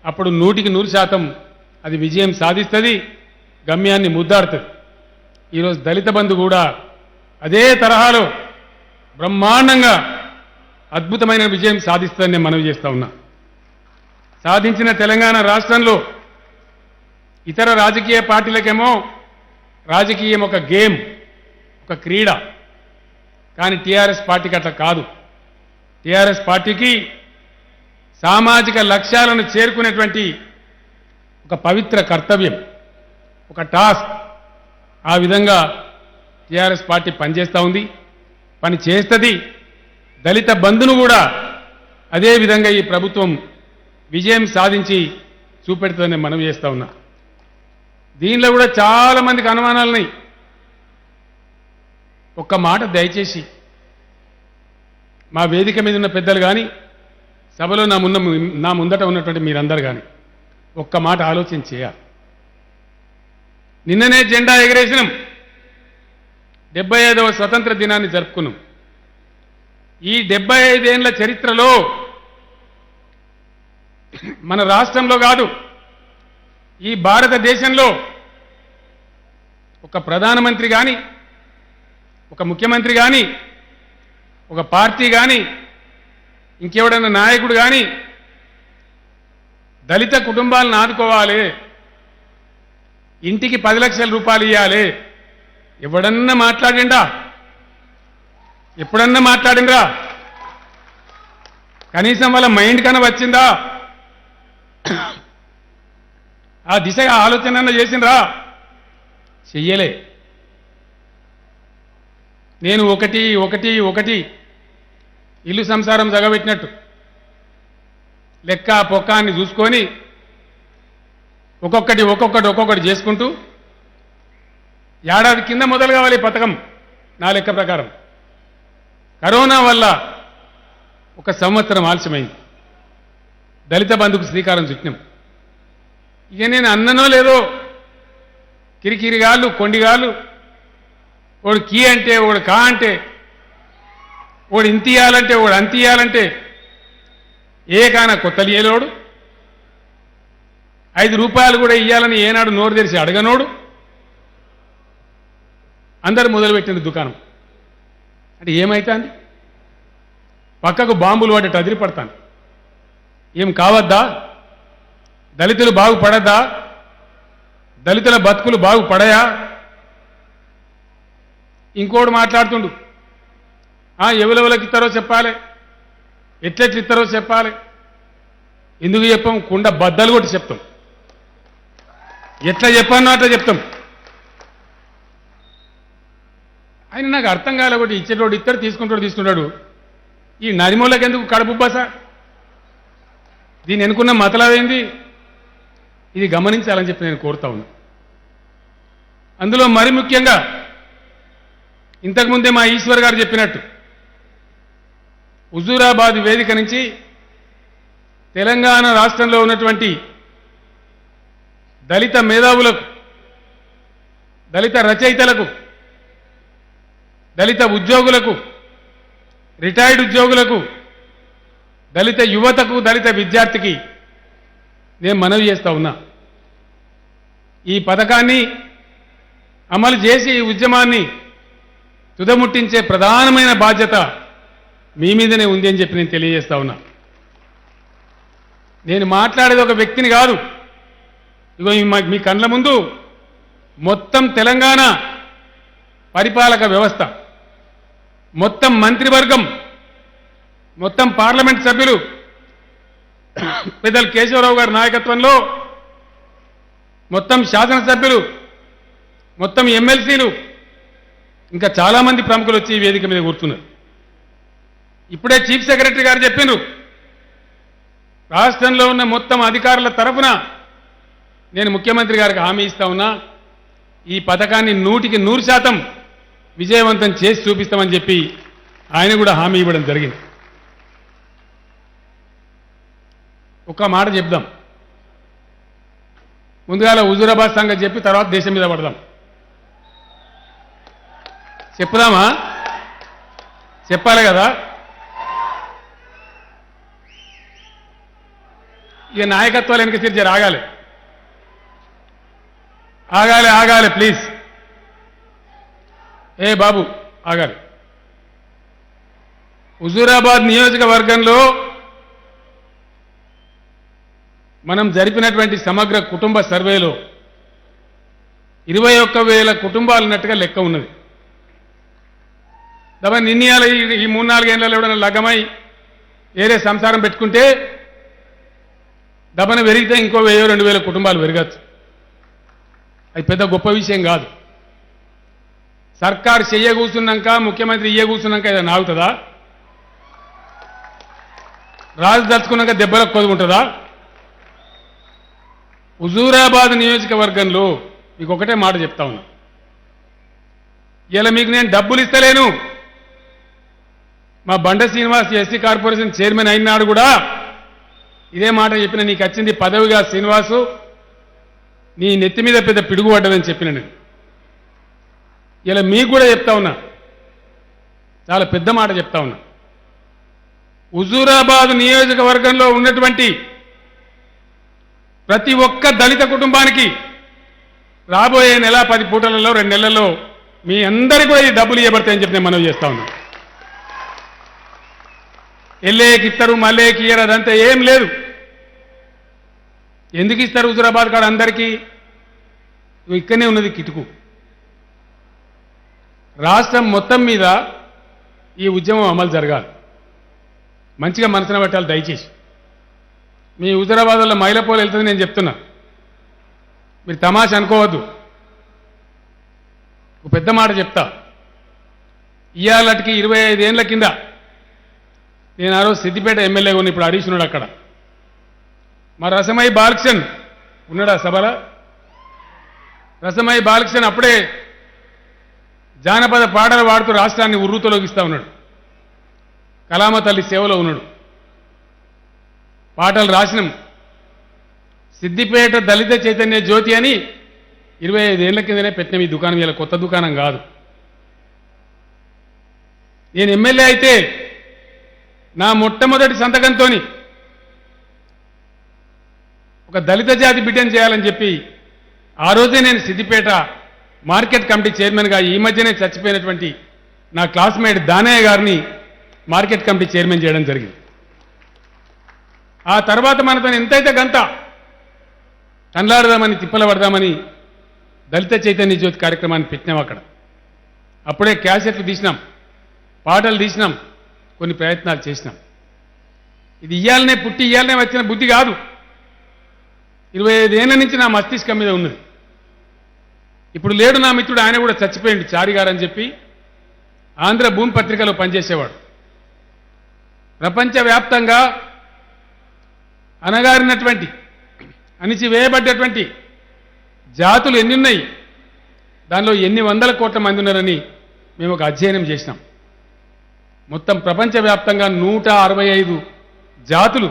అప్పుడు 100% అది విజయం సాధిస్తుంది, గమ్యాన్ని ముద్దాడుతుంది. ఈరోజు దళిత బంధు కూడా అదే తరహాలో బ్రహ్మాండంగా అద్భుతమైన విజయం సాధిస్తుందని నేను మనవి చేస్తా ఉన్నా. సాధించిన తెలంగాణ రాష్ట్రంలో ఇతర రాజకీయ పార్టీలకేమో రాజకీయం ఒక గేమ్, ఒక క్రీడ. కానీ టీఆర్ఎస్ పార్టీకి అట్లా కాదు. టీఆర్ఎస్ పార్టీకి సామాజిక లక్ష్యాలను చేరుకునేటువంటి ఒక పవిత్ర కర్తవ్యం, ఒక టాస్క్. ఆ విధంగా టీఆర్ఎస్ పార్టీ పనిచేస్తూ ఉంది, పని చేస్తుంది. దళిత బంధును కూడా అదే విధంగా ఈ ప్రభుత్వం విజయం సాధించి చూపెడుతుందని మనం చేస్తా ఉన్నా. దీనిలో కూడా చాలా మందికి అనుమానాలున్నాయి. ఒక్క మాట దయచేసి మా వేదిక మీద ఉన్న పెద్దలు కానీ, సభలో నా ముందట ఉన్నటువంటి మీరందరూ కానీ ఒక్క మాట ఆలోచన చేయాలి. నిన్ననే జెండా ఎగరేసినాం, 75వ స్వతంత్ర దినాన్ని జరుపుకున్నాం. ఈ 75 ఏళ్ల చరిత్రలో మన రాష్ట్రంలో కాదు, ఈ భారతదేశంలో ఒక ప్రధానమంత్రి కానీ, ఒక ముఖ్యమంత్రి కానీ, ఒక పార్టీ కానీ, ఇంకెవడన్నా నాయకుడు కానీ దళిత కుటుంబాలను ఆదుకోవాలి, ఇంటికి 10 లక్షల రూపాయలు ఇవ్వాలి, ఎవడన్నా మాట్లాడిండా? ఎప్పుడన్నా మాట్లాడిండ్రా? కనీసం వాళ్ళ మైండ్ కన్నా వచ్చిందా? ఆ దిశగా ఆలోచన చేసిండ్రా? చెయ్యలే. నేను ఒకటి ఒకటి ఒకటి ఇల్లు సంసారం జగబెట్టినట్టు లెక్క పొక్కాన్ని చూసుకొని ఒక్కొక్కటి చేసుకుంటూ ఏడాది కింద మొదలు కావాలి ఈ పథకం నా లెక్క ప్రకారం. కరోనా వల్ల 1 సంవత్సరం ఆలస్యమైంది. దళిత బంధుకు శ్రీకారం చుట్టినాం. ఇక నేను అన్ననో లేదో కిరికిరిగాళ్ళు కొండిగాళ్ళు ఓడు కీ అంటే ఓడు కా అంటే ఓడు ఇంతియాలంటే ఓడు అంతియాలంటే ఏకాన కొత్తలియలోడు 5 రూపాయలు కూడా ఇయ్యాలని ఏనాడు నోరు తెరిచి అడగనోడు అందరు మొదలుపెట్టిన దుకాణం. అంటే ఏమైతుంది? పక్కకు బాంబులు పడ్డట్టు అదిరిపడతాను. ఏం కావద్దా? దళితులు బాగుపడద్దా? దళితుల బతుకులు బాగుపడయా? ఇంకోడు మాట్లాడుతుండు, ఎవరెవరికి ఇస్తారో చెప్పాలి, ఎట్లెట్లు ఇస్తారో చెప్పాలి. ఎందుకు చెప్పాం? కుండ బద్దలు కొట్టి చెప్తాం. ఎట్లా చెప్పానో అట్లా చెప్తాం. ఆయన నాకు అర్థం కాలే. ఒకటి ఇచ్చేటోడు ఇస్తాడు, తీసుకుంటాడు. ఈ నరిమూలకి ఎందుకు కడుపు బస? దీన్ని ఎన్నుకున్న మతలవేంది? ఇది గమనించాలని చెప్పి నేను కోరుతా ఉన్నా. అందులో మరి ముఖ్యంగా ఇంతకుముందే మా ఈశ్వర్ గారు చెప్పినట్టు హుజూరాబాద్ వేదిక నుంచి తెలంగాణ రాష్ట్రంలో ఉన్నటువంటి దళిత మేధావులకు, దళిత రచయితలకు, దళిత ఉద్యోగులకు, రిటైర్డ్ ఉద్యోగులకు, దళిత యువతకు, దళిత విద్యార్థికి నేను మనవి చేస్తా ఉన్నా. ఈ పథకాన్ని అమలు చేసి ఈ ఉద్యమాన్ని తుదముట్టించే ప్రధానమైన బాధ్యత మీ మీదనే ఉంది అని చెప్పి నేను తెలియజేస్తా ఉన్నా. నేను మాట్లాడేది ఒక వ్యక్తిని కాదు. ఇగో మీ కళ్ళ ముందు మొత్తం తెలంగాణ పరిపాలక వ్యవస్థ, మొత్తం మంత్రివర్గం, మొత్తం పార్లమెంట్ సభ్యులు పెద్దలు కేశవరావు గారి నాయకత్వంలో మొత్తం శాసనసభ్యులు, మొత్తం ఎమ్మెల్సీలు, ఇంకా చాలామంది ప్రముఖులు వచ్చి ఈ వేదిక మీద కూర్చున్నారు. ఇప్పుడే చీఫ్ సెక్రటరీ గారు చెప్పిండ్రు, రాష్ట్రంలో ఉన్న మొత్తం అధికారుల తరఫున నేను ముఖ్యమంత్రి గారికి హామీ ఇస్తా ఉన్నా, ఈ పథకాన్ని 100% విజయవంతం చేసి చూపిస్తామని చెప్పి ఆయన కూడా హామీ ఇవ్వడం జరిగింది. ఒక మాట చెప్దాం. ముందుగాల హుజూరాబాద్ సంగతి చెప్పి తర్వాత దేశం మీద పడదాం. చెప్పుదామా? చెప్పాలి కదా. ఇక నాయకత్వాలు వెనక తిరిగి ఆగాలి ప్లీజ్. ఏ బాబు ఆగాలి. హుజూరాబాద్ నియోజకవర్గంలో మనం జరిపినటువంటి సమగ్ర కుటుంబ సర్వేలో 21,000 కుటుంబాలు ఉన్నట్టుగా లెక్క ఉన్నది. దబా నిన్నయాల ఈ 3-4 ఏళ్ళలో ఎవడన్నా లగ్గమై వేరే సంసారం పెట్టుకుంటే దబన పెరిగితే ఇంకో 1,000-2,000 కుటుంబాలు పెరగచ్చు. అది పెద్ద గొప్ప విషయం కాదు. సర్కారు కూర్చున్నాక, ముఖ్యమంత్రి కూర్చున్నాక ఏదైనా ఆగుతుందా? రాజు దలుచుకున్నాక దెబ్బలకు కొదుకుంటుందా? హుజూరాబాద్ నియోజకవర్గంలో మీకు ఒకటే మాట చెప్తా ఉన్నా. ఇలా మీకు నేను డబ్బులు ఇస్తలేను. మా బండ శ్రీనివాస్ ఎస్సీ కార్పొరేషన్ చైర్మన్ అయినాడు కూడా ఇదే మాట చెప్పిన, నీకు వచ్చింది పదవిగా శ్రీనివాసు, నీ నెత్తి మీద పెద్ద పిడుగు పడ్డదని చెప్పిన నేను. ఇలా మీకు కూడా చెప్తా ఉన్నా, చాలా పెద్ద మాట చెప్తా ఉన్నా. హుజూరాబాద్ నియోజకవర్గంలో ఉన్నటువంటి ప్రతి ఒక్క దళిత కుటుంబానికి రాబోయే 10 పూటలలో 2 నెలల్లో మీ అందరికీ కూడా ఈ డబ్బులు ఇవ్వబడతాయని చెప్పి నేను మనవి చేస్తా ఉన్నా. ఎల్లేకి ఇస్తారు, మల్లేకి ఇయ్యరు, అదంతా ఏం లేదు. ఎందుకు ఇస్తారు హుజూరాబాద్ కాడ అందరికీ? ఇక్కడనే ఉన్నది కిటుకు. రాష్ట్రం మొత్తం మీద ఈ ఉద్యమం అమలు జరగాలి. మంచిగా మనసున పెట్టాలి దయచేసి. మీ హుజూరాబాద్లో మైలపోలు వెళ్తుంది నేను చెప్తున్నా, మీరు తమాషా అనుకోవద్దు. ఒక పెద్ద మాట చెప్తా. ఇవాళకి 25 ఏళ్ల కింద నేను ఆ రోజు సిద్దిపేట ఎమ్మెల్యేగా ఉన్న, ఇప్పుడు హరీష్ ఉన్నాడు అక్కడ. మా రసమై బాలకృష్ణన్ ఉన్నాడా సభలో? రసమై బాలకృష్ణన్ అప్పుడే జానపద పాటలు పాడుతూ రాష్ట్రాన్ని ఉర్రూతలోగిస్తా ఉన్నాడు. కలామ తల్లి సేవలో ఉన్నాడు. పాటలు రాసినాం. సిద్దిపేట దళిత చైతన్య జ్యోతి అని 25 ఏళ్ల కిందనే పెట్టినాం. ఈ దుకాణం ఇలా కొత్త దుకాణం కాదు. నేను ఎమ్మెల్యే అయితే నా మొట్టమొదటి సంతకంతో ఒక దళిత జాతి బిడ్డను చేయాలని చెప్పి ఆ రోజే నేను సిద్దిపేట మార్కెట్ కమిటీ చైర్మన్గా, ఈ మధ్యనే చచ్చిపోయినటువంటి నా క్లాస్మేట్ దానయ్య గారిని మార్కెట్ కమిటీ చైర్మన్ చేయడం జరిగింది. ఆ తర్వాత మనతో ఎంతైతే గంత కన్లాడదామని, తిప్పల పడదామని దళిత చైతన్య జ్యోతి కార్యక్రమాన్ని పెట్టినాం అక్కడ. అప్పుడే క్యాసెట్లు తీసినాం, పాటలు తీసినాం, కొన్ని ప్రయత్నాలు చేసినాం. ఇది ఇయ్యాలనే పుట్టి ఇయ్యాలనే వచ్చిన బుద్ధి కాదు. 25 ఏళ్ల నుంచి నా మస్తిష్కం మీద ఉన్నది. ఇప్పుడు లేడు నా మిత్రుడు, ఆయన కూడా చచ్చిపోయింది, చారి గారు అని చెప్పి ఆంధ్ర భూమి పత్రికలో పనిచేసేవాడు. ప్రపంచవ్యాప్తంగా అనగారినటువంటి, అణిచివేయబడ్డటువంటి జాతులు ఎన్ని ఉన్నాయి, దానిలో ఎన్ని వందల కోట్ల మంది ఉన్నారని మేము ఒక అధ్యయనం చేసినాం. మొత్తం ప్రపంచవ్యాప్తంగా 165 జాతులు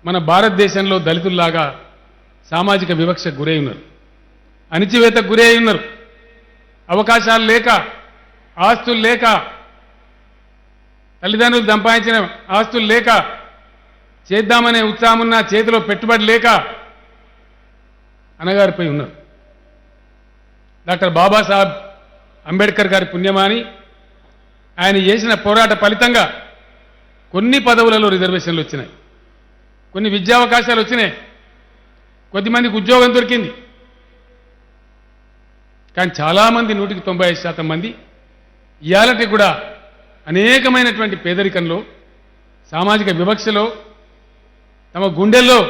మన భారతదేశంలో దళితుల్లాగా సామాజిక వివక్షకు గురై ఉన్నారు, అణిచివేతకు గురై ఉన్నారు. అవకాశాలు లేక, ఆస్తులు లేక, తల్లిదండ్రులు సంపాదించిన ఆస్తులు లేక, చేద్దామనే ఉత్సాహం ఉన్న చేతిలో పెట్టుబడి లేక అనగారిపోయి ఉన్నారు. డాక్టర్ బాబాసాహెబ్ అంబేద్కర్ గారి పుణ్యమాని ఆయన చేసిన పోరాట ఫలితంగా కొన్ని పదవులలో రిజర్వేషన్లు వచ్చినాయి, కొన్ని విద్యావకాశాలు వచ్చినాయి, కొద్దిమందికి ఉద్యోగం దొరికింది. కానీ చాలామంది 195% మంది ఇయాలటి కూడా అనేకమైనటువంటి పేదరికంలో, సామాజిక వివక్షలో, తమ గుండెల్లో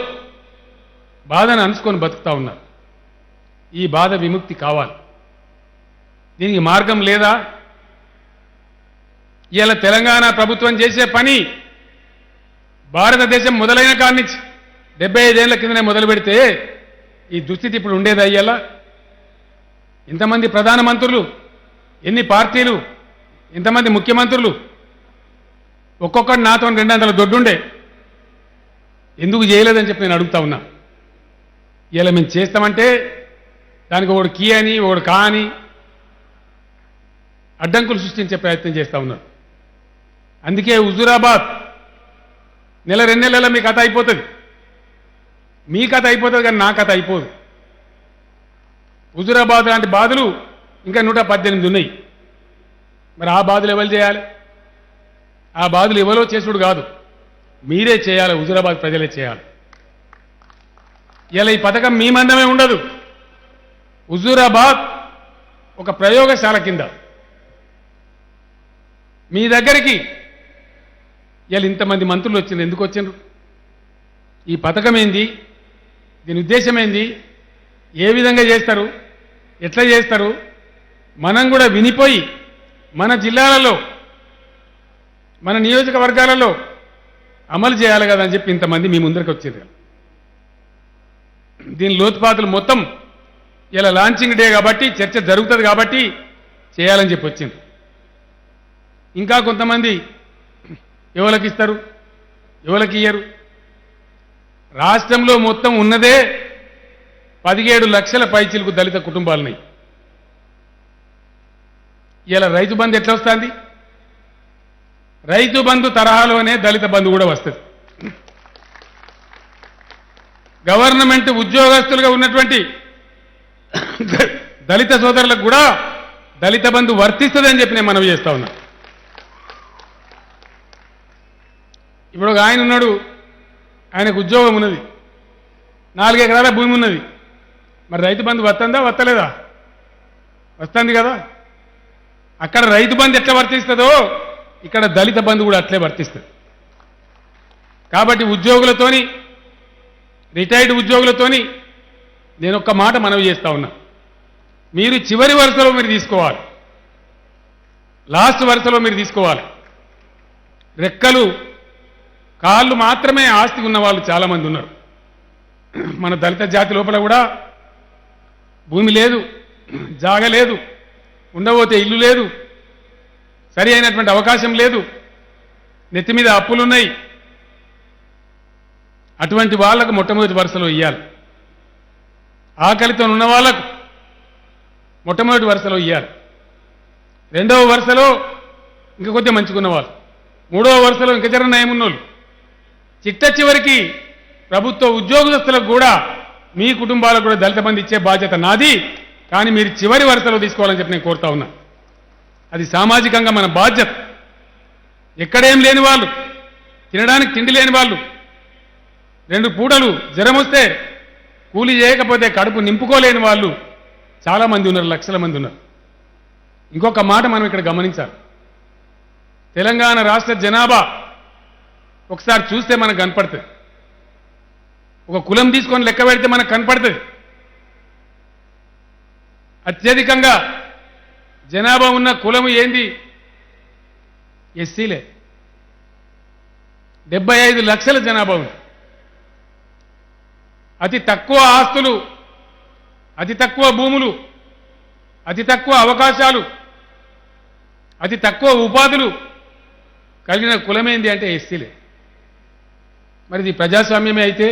బాధను అనుసుకొని బతుకుతా ఉన్నారు. ఈ బాధ విముక్తి కావాలి. దీనికి మార్గం లేదా? ఇవాళ తెలంగాణ ప్రభుత్వం చేసే పని భారతదేశం మొదలైన కాడి నుంచి 75 ఏళ్ల కిందనే మొదలు పెడితే ఈ దుస్థితి ఇప్పుడు ఉండేది. అయ్యేలా ఇంతమంది ప్రధానమంత్రులు, ఎన్ని పార్టీలు, ఇంతమంది ముఖ్యమంత్రులు, ఒక్కొక్కటి నాతో 200 దొడ్డుండే, ఎందుకు చేయలేదని చెప్పి నేను అడుగుతా ఉన్నా. ఇలా మేము చేస్తామంటే దానికి ఒకడు కీ అని, ఒకడు కా అని అడ్డంకులు సృష్టించే ప్రయత్నం చేస్తూ ఉన్నారు. అందుకే హుజూరాబాద్ నెల 2 నెలల మీ కథ అయిపోతుంది. మీ కథ అయిపోతుంది కానీ నా కథ అయిపోదు. హుజూరాబాద్ లాంటి బాధలు ఇంకా 118 ఉన్నాయి. మరి ఆ బాధలు ఎవరు చేయాలి? ఆ బాధలు ఎవరో చేసుడు కాదు, మీరే చేయాలి, హుజూరాబాద్ ప్రజలే చేయాలి. ఇలా ఈ పథకం మీ మందమే ఉండదు. హుజూరాబాద్ ఒక ప్రయోగశాల కింద మీ దగ్గరికి ఇలా ఇంతమంది మంత్రులు వచ్చింది. ఎందుకు వచ్చిండ్రు? ఈ పథకం ఏంది, దీని ఉద్దేశం ఏంది, ఏ విధంగా చేస్తారు, ఎట్లా చేస్తారు, మనం కూడా వినిపోయి మన జిల్లాలలో, మన నియోజకవర్గాలలో అమలు చేయాలి కదా అని చెప్పి ఇంతమంది మీ ముందరికి వచ్చారు. దీని లోతుపాతులు మొత్తం ఇలా లాంచింగ్ డే కాబట్టి, చర్చ జరుగుతుంది కాబట్టి చేయాలని చెప్పి వచ్చింది. ఇంకా కొంతమంది ఎవరికి ఇస్తారు, ఎవరికి ఇయ్యరు. రాష్ట్రంలో మొత్తం ఉన్నదే 17 లక్షల పైచిలకు దళిత కుటుంబాలున్నాయి. ఇలా రైతు బంధు ఎట్లా వస్తుంది? రైతు బంధు తరహాలోనే దళిత బంధు కూడా వస్తుంది. గవర్నమెంట్ ఉద్యోగస్తులుగా ఉన్నటువంటి దళిత సోదరులకు కూడా దళిత బంధు వర్తిస్తుందని చెప్పి నేను మనవి చేస్తా ఉన్నా. ఇప్పుడు ఒక ఆయన ఉన్నాడు, ఆయనకు ఉద్యోగం ఉన్నది, 4 ఎకరాల భూమి ఉన్నది. మరి రైతు బంధు వస్తుందా వస్తలేదా? వస్తుంది కదా. అక్కడ రైతు బంధు ఎట్లా వర్తిస్తుందో ఇక్కడ దళిత బంధు కూడా అట్లే వర్తిస్తుంది. కాబట్టి ఉద్యోగులతోని, రిటైర్డ్ ఉద్యోగులతోని నేను ఒక్క మాట మనవి చేస్తా ఉన్నా. మీరు చివరి వరుసలో మీరు తీసుకోవాలి, లాస్ట్ వరుసలో మీరు తీసుకోవాలి. రెక్కలు కాళ్ళు మాత్రమే ఆస్తి ఉన్న వాళ్ళు చాలామంది ఉన్నారు. మన దళిత జాతి లోపల కూడా భూమి లేదు, జాగ లేదు, ఉండబోతే ఇల్లు లేదు, సరి అయినటువంటి అవకాశం లేదు, నెత్తి మీద అప్పులున్నాయి. అటువంటి వాళ్ళకు మొట్టమొదటి వరుసలో ఇవ్వాలి. ఆకలితో ఉన్న వాళ్ళకు మొట్టమొదటి వరుసలో ఇవ్వాలి. రెండవ వరుసలో ఇంకా కొద్దిగా మంచుకున్న వాళ్ళు, మూడవ వరుసలో ఇంకా జర నయమున్నోళ్ళు, చిట్ట చివరికి ప్రభుత్వ ఉద్యోగస్తులకు కూడా మీ కుటుంబాలకు కూడా దళిత బంధు ఇచ్చే బాధ్యత నాది. కానీ మీరు చివరి వరుసలో తీసుకోవాలని చెప్పి నేను కోరుతా ఉన్నా. అది సామాజికంగా మన బాధ్యత. ఎక్కడేం లేని వాళ్ళు, తినడానికి తిండి లేని వాళ్ళు, 2 పూటలు జ్వరం వస్తే కూలి చేయకపోతే కడుపు నింపుకోలేని వాళ్ళు చాలామంది ఉన్నారు, లక్షల మంది ఉన్నారు. ఇంకొక మాట మనం ఇక్కడ గమనించాలి. తెలంగాణ రాష్ట్ర జనాభా ఒకసారి చూస్తే మనకు కనపడుతుంది. ఒక కులం తీసుకొని లెక్క పెడితే మనకు కనపడుతుంది. అత్యధికంగా జనాభా ఉన్న కులం ఏంది? ఎస్సీలే. 75 లక్షల జనాభా ఉంది. అతి తక్కువ ఆస్తులు, అతి తక్కువ భూములు, అతి తక్కువ అవకాశాలు, అతి తక్కువ ఉపాధులు కలిగిన కులమేంది అంటే ఎస్సీలే. మరి ఇది ప్రజాస్వామ్యమే అయితే,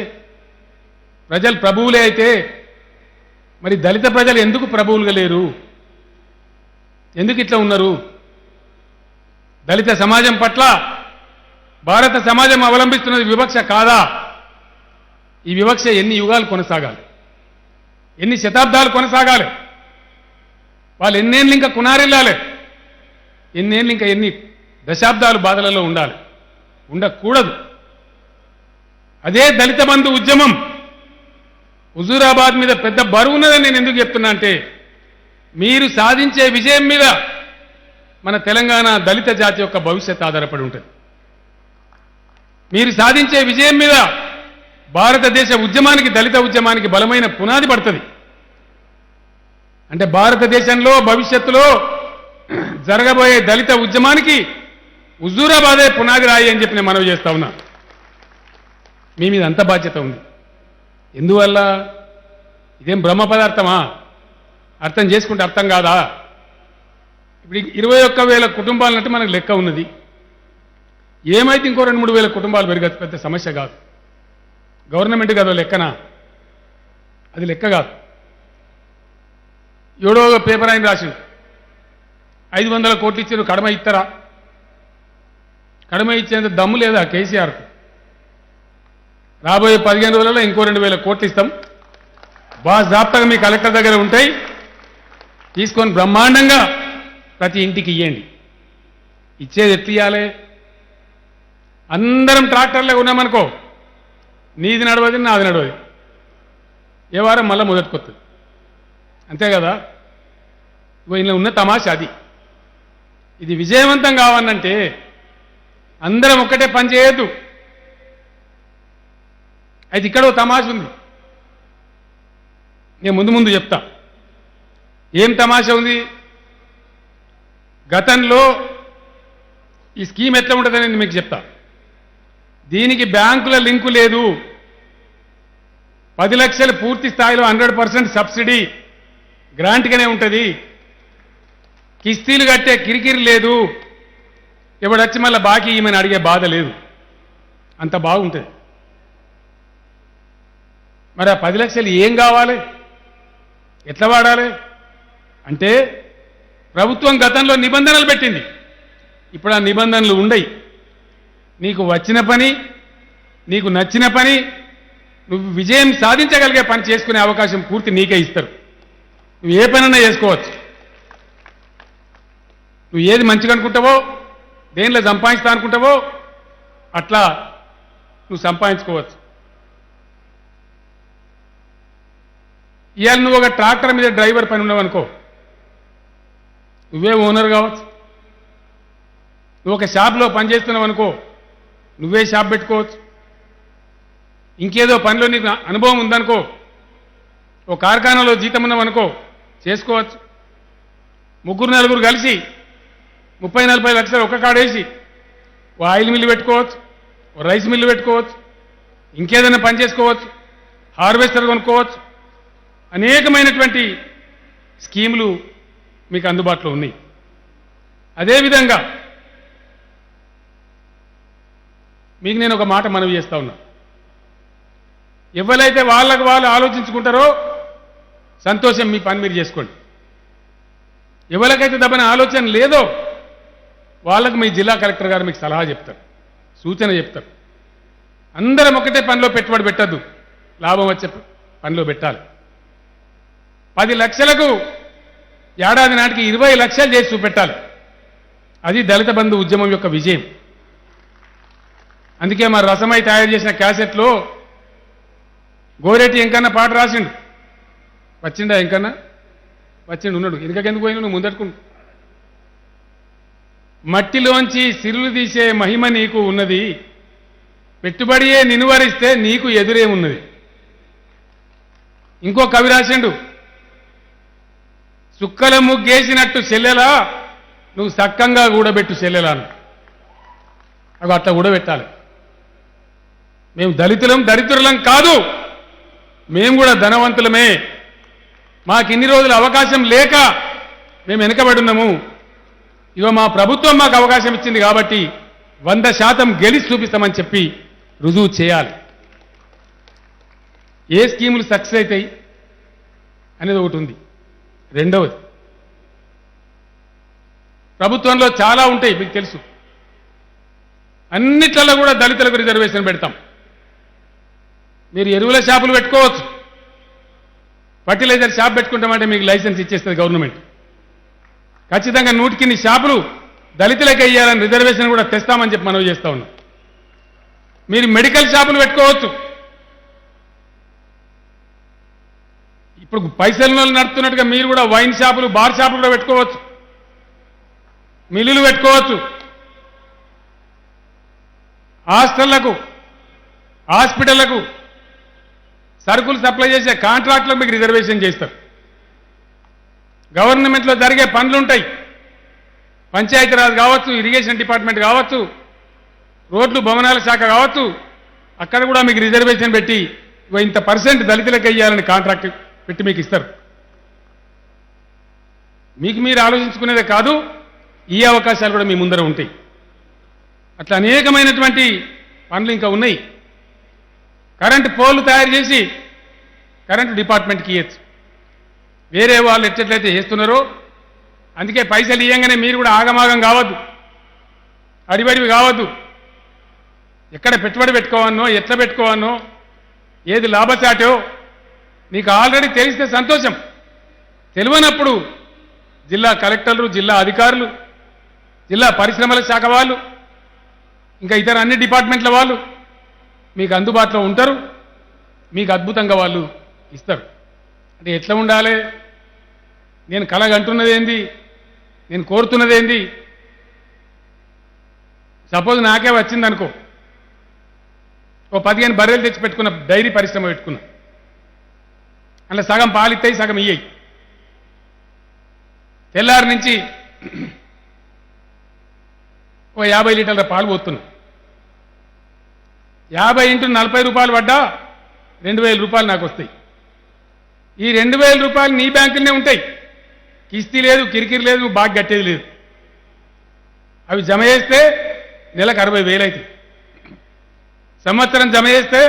ప్రజలు ప్రభువులే అయితే, మరి దళిత ప్రజలు ఎందుకు ప్రభువులుగా లేరు? ఎందుకు ఇట్లా ఉన్నారు? దళిత సమాజం పట్ల భారత సమాజం అవలంబిస్తున్నది వివక్ష కాదా? ఈ వివక్ష ఎన్ని యుగాలు కొనసాగాలి, ఎన్ని శతాబ్దాలు కొనసాగాలి? వాళ్ళు ఎన్నేళ్ళు ఇంకా కునారిల్లాలి, ఎన్నేళ్ళు ఇంకా ఎన్ని దశాబ్దాలు బాధలలో ఉండాలి? ఉండకూడదు. అదే దళిత బంధు ఉద్యమం హుజూరాబాద్ మీద పెద్ద బరువు ఉన్నదని నేను ఎందుకు చెప్తున్నా అంటే, మీరు సాధించే విజయం మీద మన తెలంగాణ దళిత జాతి యొక్క భవిష్యత్తు ఆధారపడి ఉంటుంది. మీరు సాధించే విజయం మీద భారతదేశ ఉద్యమానికి, దళిత ఉద్యమానికి బలమైన పునాది పడుతుంది. అంటే భారతదేశంలో భవిష్యత్తులో జరగబోయే దళిత ఉద్యమానికి హుజూరాబాదే పునాది రాయి అని చెప్పి నేను మనవి చేస్తా ఉన్నా. మీ మీద అంత బాధ్యత ఉంది. ఎందువల్ల? ఇదేం బ్రహ్మ పదార్థమా? అర్థం చేసుకుంటే అర్థం కాదా? ఇప్పుడు 21,000 కుటుంబాలంటే మనకు లెక్క ఉన్నది. ఏమైతే ఇంకో 2-3 వేల కుటుంబాలు పెరగచ్చు, పెద్ద సమస్య కాదు. గవర్నమెంట్ కాదు లెక్కనా? అది లెక్క కాదు. ఎవడో పేపర్ ఆయన రాసిండు, 500 కోట్లు ఇచ్చారు, కడమ ఇస్తారా? కడమ ఇచ్చేంత దమ్ము లేదా కేసీఆర్కు? రాబోయే 15 రోజులలో ఇంకో 2,000 కోట్లు ఇస్తాం. జాప్తగా మీ కలెక్టర్ దగ్గర ఉంటాయి, తీసుకొని బ్రహ్మాండంగా ప్రతి ఇంటికి ఇవ్వండి. ఇచ్చేది ఎట్లు ఇవ్వాలి? అందరం ట్రాక్టర్లే ఉన్నామనుకో, నీది నడవది, నాది నడవది, ఏ వారం మళ్ళీ మొదటికొస్తుంది. అంతే కదా? ఇలా ఉన్న తమాషా అది. ఇది విజయవంతం కావాలంటే అందరం ఒక్కటే పని చేయొద్దు. అయితే ఇక్కడ ఓ తమాషా ఉంది, నేను ముందు చెప్తా. ఏం తమాషా ఉంది? గతంలో ఈ స్కీమ్ ఎట్లా ఉంటుందని మీకు చెప్తా. దీనికి బ్యాంకుల లింకు లేదు. 10 లక్షలు పూర్తి స్థాయిలో 100% సబ్సిడీ గ్రాంట్గానే ఉంటుంది. కిస్తీలు కట్టే కిరికిరి లేదు. ఎవడొచ్చి మళ్ళీ బాకీ ఈమెను అడిగే బాధ లేదు. అంత బాగుంటుంది. మరి ఆ 10 లక్షలు ఏం కావాలి, ఎట్లా వాడాలి అంటే, ప్రభుత్వం గతంలో నిబంధనలు పెట్టింది. ఇప్పుడు ఆ నిబంధనలు ఉండయి. నీకు వచ్చిన పని, నీకు నచ్చిన పని, నువ్వు విజయం సాధించగలిగే పని చేసుకునే అవకాశం పూర్తి నీకే ఇస్తారు. నువ్వు ఏ పనైనా చేసుకోవచ్చు. నువ్వు ఏది మంచిగా అనుకుంటావో, దేనిలో సంపాదిస్తా అనుకుంటావో అట్లా నువ్వు సంపాదించుకోవచ్చు. ఇవాళ నువ్వు ఒక ట్రాక్టర్ మీద డ్రైవర్ పని ఉన్నావనుకో, నువ్వే ఓనర్ కావచ్చు. నువ్వు ఒక షాప్లో పనిచేస్తున్నావు అనుకో, నువ్వే షాప్ పెట్టుకోవచ్చు. ఇంకేదో పనిలో నీకు అనుభవం ఉందనుకో, ఓ కార్ఖానాలో జీతం ఉన్నావనుకో, చేసుకోవచ్చు. ముగ్గురు నలుగురు కలిసి 30-40 లక్షలు ఒక్క కాడేసి ఓ ఆయిల్ మిల్లు పెట్టుకోవచ్చు, ఓ రైస్ మిల్లు పెట్టుకోవచ్చు, ఇంకేదైనా పని చేసుకోవచ్చు, హార్వెస్టర్ కొనుక్కోవచ్చు. అనేకమైనటువంటి స్కీములు మీకు అందుబాటులో ఉన్నాయి. అదేవిధంగా మీకు నేను ఒక మాట మనవి చేస్తా ఉన్నా. ఎవరైతే వాళ్ళకు వాళ్ళు ఆలోచించుకుంటారో సంతోషం, మీ పని మీరు చేసుకోండి. ఎవరికైతే దబ్బన ఆలోచన లేదో వాళ్ళకు మీ జిల్లా కలెక్టర్ గారు మీకు సలహా చెప్తారు, సూచన చెప్తారు. అందరం ఒకటే పనిలో పెట్టుబడి పెట్టద్దు, లాభం వచ్చే పనిలో పెట్టాలి. 10 లక్షలకు ఏడాది నాటికి 20 లక్షలు చేసి చూపెట్టాలి. అది దళిత బంధు ఉద్యమం యొక్క విజయం. అందుకే మా రసమై తయారు చేసిన క్యాసెట్లో గోరెటి ఎంకన్నా పాట రాసిండు. వచ్చిండా ఎంకన్నా? వచ్చిండు, ఉన్నాడు. ఎందుకెందుకు పోయినా నువ్వు ముందట్టుకుంటు. మట్టిలోంచి సిరులు తీసే మహిమ నీకు ఉన్నది, పెట్టుబడియే నినువరిస్తే నీకు ఎదురేమున్నది. ఇంకో కవి రాసిండు, సుక్కల ముగ్గేసినట్టు చెల్లెలా నువ్వు సక్కంగా కూడబెట్టు చెల్లెలా అని. అవి అట్లా కూడబెట్టాలి. మేము దరిద్రులం కాదు, మేము కూడా ధనవంతులమే. మాకు ఇన్ని రోజులు అవకాశం లేక మేము వెనుకబడి ఉన్నాము. ఇగో మా ప్రభుత్వం మాకు అవకాశం ఇచ్చింది కాబట్టి 100% గెలిచి చూపిస్తామని చెప్పి రుజువు చేయాలి. ఏ స్కీములు సక్సెస్ అవుతాయి అనేది ఒకటి ఉంది. రెండవది, ప్రభుత్వంలో చాలా ఉంటాయి, మీకు తెలుసు. అన్నిట్లలో కూడా దళితులకు రిజర్వేషన్ పెడతాం. మీరు ఎరువుల షాపులు పెట్టుకోవచ్చు, ఫర్టిలైజర్ షాప్ పెట్టుకుంటామంటే మీకు లైసెన్స్ ఇచ్చేస్తుంది గవర్నమెంట్. ఖచ్చితంగా 100కి షాపులు దళితులకే ఇవ్వాలని రిజర్వేషన్ కూడా తెస్తామని చెప్పి మనవి చేస్తా ఉన్నాం. మీరు మెడికల్ షాపులు పెట్టుకోవచ్చు. ఇప్పుడు పైసల నడుపుతున్నట్టుగా మీరు కూడా వైన్ షాపులు, బార్ షాపులు కూడా పెట్టుకోవచ్చు, మిల్లులు పెట్టుకోవచ్చు. హాస్టళ్లకు, హాస్పిటళ్లకు సరుకులు సప్లై చేసే కాంట్రాక్టులకు మీకు రిజర్వేషన్ చేస్తారు. గవర్నమెంట్లో జరిగే పనులుంటాయి, పంచాయతీరాజ్ కావచ్చు, ఇరిగేషన్ డిపార్ట్మెంట్ కావచ్చు, రోడ్లు భవనాల శాఖ కావచ్చు, అక్కడ కూడా మీకు రిజర్వేషన్ పెట్టి ఇంత % దళితులకు ఇవ్వాలని కాంట్రాక్ట్ పెట్టి మీకు ఇస్తారు. మీకు మీరు ఆలోచించుకునేదే కాదు, ఈ అవకాశాలు కూడా మీ ముందర ఉంటాయి. అట్లా అనేకమైనటువంటి పనులు ఇంకా ఉన్నాయి. కరెంటు పోల్లు తయారు చేసి కరెంటు డిపార్ట్మెంట్కి ఇవ్వచ్చు. వేరే వాళ్ళు ఎట్లయితే చేస్తున్నారో, అందుకే పైసలు ఇవ్వగానే మీరు కూడా ఆగమాగం కావద్దు, అడిబడివి కావద్దు. ఎక్కడ పెట్టుబడి పెట్టుకోవన్నో, ఎట్లా పెట్టుకోవన్నో, ఏది లాభసాటో నీకు ఆల్రెడీ తెలిస్తే సంతోషం. తెలియనప్పుడు జిల్లా కలెక్టర్లు, జిల్లా అధికారులు, జిల్లా పరిశ్రమల శాఖ వాళ్ళు, ఇంకా ఇతర అన్ని డిపార్ట్మెంట్ల వాళ్ళు మీకు అందుబాటులో ఉంటారు. మీకు అద్భుతంగా వాళ్ళు ఇస్తారు. అంటే ఎట్లా ఉండాలి? నేను కలగంటున్నది ఏంది, నేను కోరుతున్నది ఏంది? సపోజ్ నాకే వచ్చిందనుకో, ఓ 15 బర్రెలు తెచ్చి పెట్టుకున్న, డైరీ పరిశ్రమ పెట్టుకున్నా. అలా సగం పాలిస్తాయి, సగం ఇయ్యాయి. తెల్లారి నుంచి ఓ 50 లీటర్ల పాలు పోతున్నా. 50 × 40 రూపాయలు పడ్డా 2000 రూపాయలు నాకు వస్తాయి. ఈ 2000 రూపాయలు నీ బ్యాంకులోనే ఉంటాయి. కిస్తీ లేదు, కిరికిరి లేదు, నువ్వు బాగా కట్టేది లేదు. అవి జమ చేస్తే నెలకు 60,000 అవుతాయి. సంవత్సరం జమ చేస్తే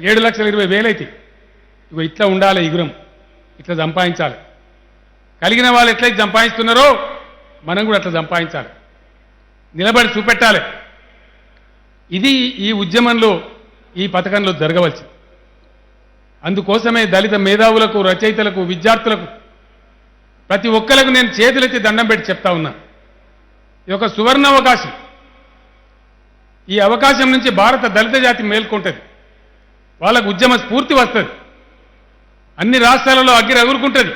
7,20,000 అవుతాయి. ఇగో ఇట్లా ఉండాలి ఇగురం, ఇట్లా సంపాదించాలి. కలిగిన వాళ్ళు ఎట్లయితే సంపాదిస్తున్నారో మనం కూడా అట్లా సంపాదించాలి, నిలబడి చూపెట్టాలి. ఇది ఈ ఉద్యమంలో, ఈ పథకంలో జరగవలసింది. అందుకోసమే దళిత మేధావులకు, రచయితలకు, విద్యార్థులకు, ప్రతి ఒక్కరికి నేను చేతులెత్తి దండం పెట్టి చెప్తా ఉన్నా, ఇది ఒక సువర్ణ అవకాశం. ఈ అవకాశం నుంచి భారత దళిత జాతి మేల్కొంటుంది. వాళ్ళకు ఉద్యమ స్ఫూర్తి వస్తుంది. అన్ని రాష్ట్రాలలో అగ్గిరి ఎగురుకుంటుంది.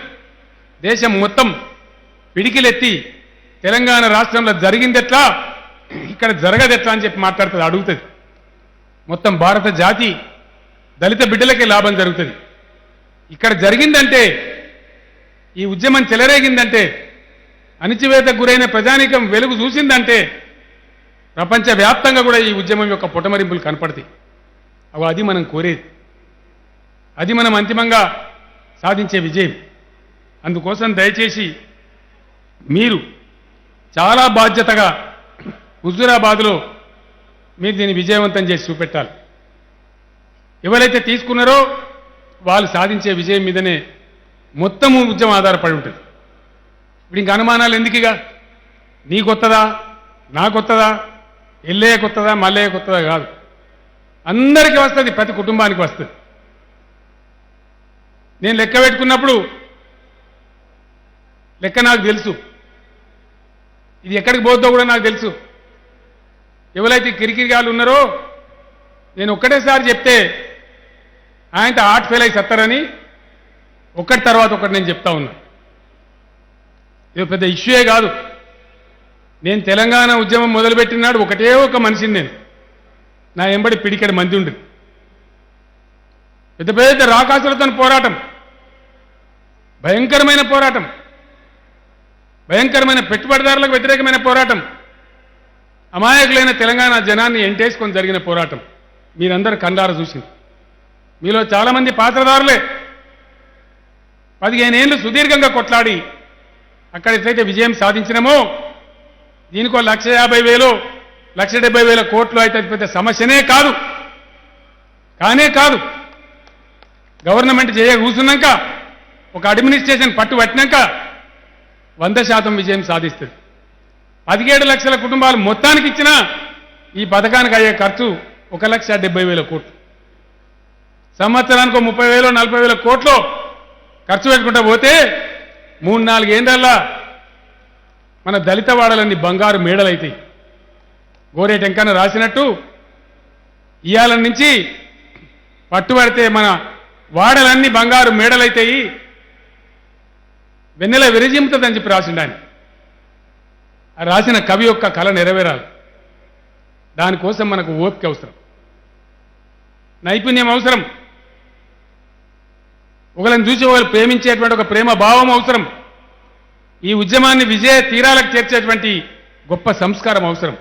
దేశం మొత్తం పిడికిలెత్తి తెలంగాణ రాష్ట్రంలో జరిగిందెట్లా, ఇక్కడ జరగదెట్లా అని చెప్పి మాట్లాడుతుంది, అడుగుతుంది. మొత్తం భారత జాతి దళిత బిడ్డలకే లాభం జరుగుతుంది. ఇక్కడ జరిగిందంటే ఈ ఉద్యమం చెలరేగిందంటే, అణిచివేతకు గురైన ప్రజానీకం వెలుగు చూసిందంటే ప్రపంచవ్యాప్తంగా కూడా ఈ ఉద్యమం యొక్క పొటమరింపులు కనపడతాయి. అది మనం కోరేది, అది మనం అంతిమంగా సాధించే విజయం. అందుకోసం దయచేసి మీరు చాలా బాధ్యతగా హుజూరాబాద్లో మీరు దీన్ని విజయవంతం చేసి చూపెట్టాలి. ఎవరైతే తీసుకున్నారో వాళ్ళు సాధించే విజయం మీదనే మొత్తము ఉద్యమం ఆధారపడి ఉంటుంది. ఇప్పుడు ఇంక అనుమానాలు ఎందుకుగా? నీ కొత్తదా, నా కొత్తదా, ఎల్లయ్య కొత్తదా, మల్లయ్య కొత్తదా కాదు, అందరికీ వస్తుంది, ప్రతి కుటుంబానికి వస్తుంది. నేను లెక్క పెట్టుకున్నప్పుడు లెక్క నాకు తెలుసు, ఇది ఎక్కడికి పోద్దో కూడా నాకు తెలుసు. ఎవరైతే కిరికిరిగాళ్ళు ఉన్నారో నేను ఒక్కటేసారి చెప్తే ఆయనతో హార్ట్ ఫెయిల్ అయి సత్తారని ఒకటి తర్వాత ఒకటి నేను చెప్తా ఉన్నా. ఇది పెద్ద ఇష్యూయే కాదు. నేను తెలంగాణ ఉద్యమం మొదలుపెట్టినాడు ఒకటే ఒక మనిషిని నేను, నా ఎంబడి పిడికెడు మంది ఉండి పెద్ద పెద్ద రాకాసులతో పోరాటం, భయంకరమైన పోరాటం, భయంకరమైన పెట్టుబడిదారులకు వ్యతిరేకమైన పోరాటం, అమాయకులైన తెలంగాణ జనాన్ని ఎంటేసుకొని జరిగిన పోరాటం మీరందరూ కండారు చూసింది. మీలో చాలామంది పాత్రదారులే 15 ఏళ్ళు సుదీర్ఘంగా కొట్లాడి అక్కడ ఎట్లయితే విజయం సాధించినామో దీనికో 1,50,000 1,70,000 కోట్లు అయితే పెద్ద సమస్యనే కాదు, కానే కాదు. గవర్నమెంట్ కూర్చున్నాక ఒక అడ్మినిస్ట్రేషన్ పట్టు పట్టినాక 100% విజయం సాధిస్తుంది. 17 లక్షల కుటుంబాలు మొత్తానికి ఇచ్చినా ఈ పథకానికి అయ్యే ఖర్చు 1,70,000 కోట్లు. సంవత్సరానికి 30,000 40,000 కోట్లు ఖర్చు పెట్టుకుంటా పోతే 3-4 ఏళ్ళల్లా మన దళిత వాడలన్నీ బంగారు మేడలైతాయి. గోరేటి వెంకన్న రాసినట్టు ఇయాల నుంచి పట్టుబడితే మన వాడలన్నీ బంగారు మేడలైతాయి, వెన్నెల విరజింపుతుందని చెప్పి రాసిండు ఆయన. ఆ రాసిన కవి యొక్క కళ నెరవేరాలి. దానికోసం మనకు ఓపిక అవసరం, నైపుణ్యం అవసరం, ఒకరిని చూసి ఒకరు ప్రేమించేటువంటి ఒక ప్రేమ భావం అవసరం, ఈ ఉద్యమాన్ని విజయ తీరాలకు చేర్చేటువంటి గొప్ప సంస్కారం అవసరం.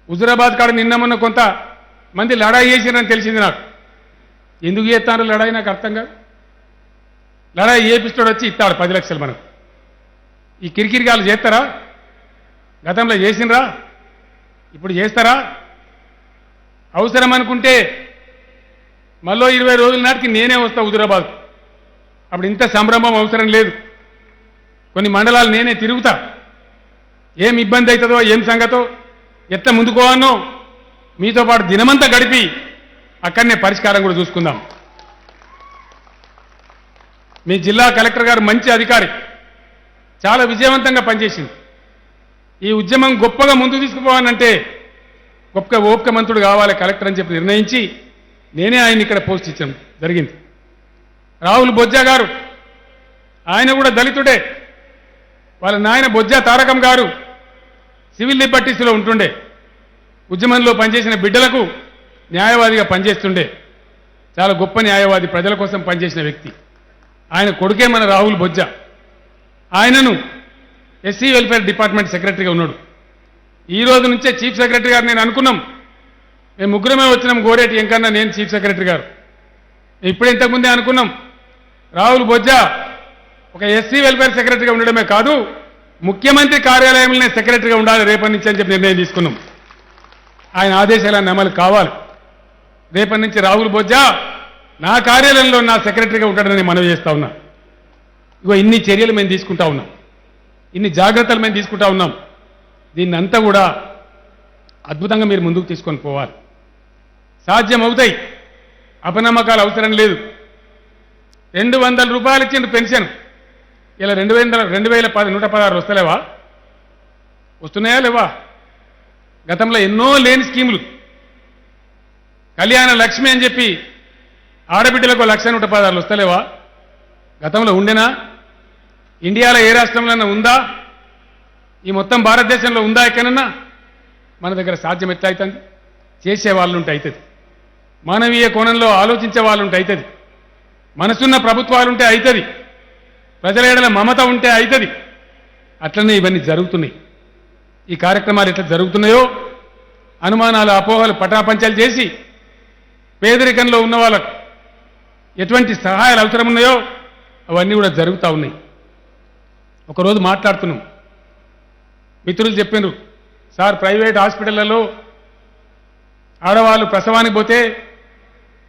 హుజూరాబాద్ కాడ నిన్న మొన్న కొంత మంది లడాయి చేసిరని తెలిసింది నాకు. ఎందుకు చేస్తారో లడాయి నాకు అర్థం కాదు. లడాయి చేపిస్తాడు వచ్చి ఇస్తాడు 10 లక్షలు మనకు. ఈ కిరికిరిగాలు చేస్తారా? గతంలో చేసినరా? ఇప్పుడు చేస్తారా? అవసరం అనుకుంటే మళ్ళీ 20 రోజుల నాటికి నేనే వస్తా హుజూరాబాద్. అప్పుడు ఇంత సంభ్రమం అవసరం లేదు. కొన్ని మండలాలు నేనే తిరుగుతా, ఏం ఇబ్బంది అవుతుందో ఏం సంగతో ఎట్లా ముందుకోవాలో మీతో పాటు దినమంతా గడిపి అక్కడనే పరిష్కారం కూడా చూసుకుందాం. మీ జిల్లా కలెక్టర్ గారు మంచి అధికారి, చాలా విజయవంతంగా పనిచేసింది. ఈ ఉద్యమం గొప్పగా ముందుకు తీసుకుపోవాలంటే గొప్ప ఓపిక మంత్రుడు కావాలి కలెక్టర్ అని చెప్పి నిర్ణయించి నేనే ఆయన ఇక్కడ పోస్ట్ ఇచ్చాను జరిగింది. రాహుల్ బొజ్జా గారు, ఆయన కూడా దళితుడే. వాళ్ళ నాయన బొజ్జా తారకం గారు సివిల్ లిబర్టీస్లో ఉంటుండే, ఉద్యమంలో పనిచేసిన బిడ్డలకు న్యాయవాదిగా పనిచేస్తుండే. చాలా గొప్ప న్యాయవాది, ప్రజల కోసం పనిచేసిన వ్యక్తి. ఆయన కొడుకే మన రాహుల్ బొజ్జా. ఆయనను ఎస్సీ వెల్ఫేర్ డిపార్ట్మెంట్ సెక్రటరీగా ఉన్నాడు. ఈ రోజు నుంచే చీఫ్ సెక్రటరీ గారు నేను అనుకున్నాం, మేము ముగ్గురమే వచ్చినాం, గోరేటి వెంకన్న, నేను చీఫ్ సెక్రటరీ గారు. ఇప్పుడు ఇంతకుముందే అనుకున్నాం రాహుల్ బొజ్జా ఒక ఎస్సీ వెల్ఫేర్ సెక్రటరీగా ఉండడమే కాదు, ముఖ్యమంత్రి కార్యాలయంలోనే సెక్రటరీగా ఉండాలి రేపటి నుంచి అని చెప్పి నిర్ణయం తీసుకున్నాం. ఆయన ఆదేశాలన్నీ అమలు కావాలి. రేపటి నుంచి రాహుల్ బొజ్జా నా కార్యాలయంలో నా సెక్రటరీగా ఉంటాడని మనవి చేస్తా ఉన్నా. ఇగో ఇన్ని చర్యలు మేము తీసుకుంటా ఉన్నాం, ఇన్ని జాగ్రత్తలు మేము తీసుకుంటా ఉన్నాం. దీన్నంతా కూడా అద్భుతంగా మీరు ముందుకు తీసుకొని పోవాలి. సాధ్యం అవుతాయి, అపనమ్మకాలు అవసరం లేదు. 200 రూపాయలు ఇచ్చిండు పెన్షన్, ఇలా 116 వస్తలేవా? వస్తున్నాయా లేవా? గతంలో ఎన్నో లేని స్కీములు, కళ్యాణ లక్ష్మి అని చెప్పి ఆడబిడ్డలకు 116 వస్తలేవా? గతంలో ఉండేనా? ఇండియాలో ఏ రాష్ట్రంలో ఉందా? ఈ మొత్తం భారతదేశంలో ఉందా ఎక్కడన్నా? మన దగ్గర సాధ్యం ఎట్లా అవుతుంది? చేసే వాళ్ళు ఉంటే అవుతుంది, మానవీయ కోణంలో ఆలోచించే వాళ్ళు ఉంటే అవుతుంది, మనసున్న ప్రభుత్వాలు ఉంటే అవుతుంది. ప్రజల ఎడల మమత ఉంటే అవుతుంది. అట్లనే ఇవన్నీ జరుగుతున్నాయి. ఈ కార్యక్రమాలు ఎట్లా జరుగుతున్నాయో అనుమానాలు అపోహలు పటాపంచలు చేసి పేదరికంలో ఉన్న వాళ్ళకు ఎటువంటి సహాయాలు అవసరం ఉన్నాయో అవన్నీ కూడా జరుగుతూ ఉన్నాయి. ఒకరోజు మాట్లాడుతున్నాం, మిత్రులు చెప్పినారు, సార్ ప్రైవేట్ హాస్పిటళ్లలో ఆడవాళ్ళు ప్రసవానికి పోతే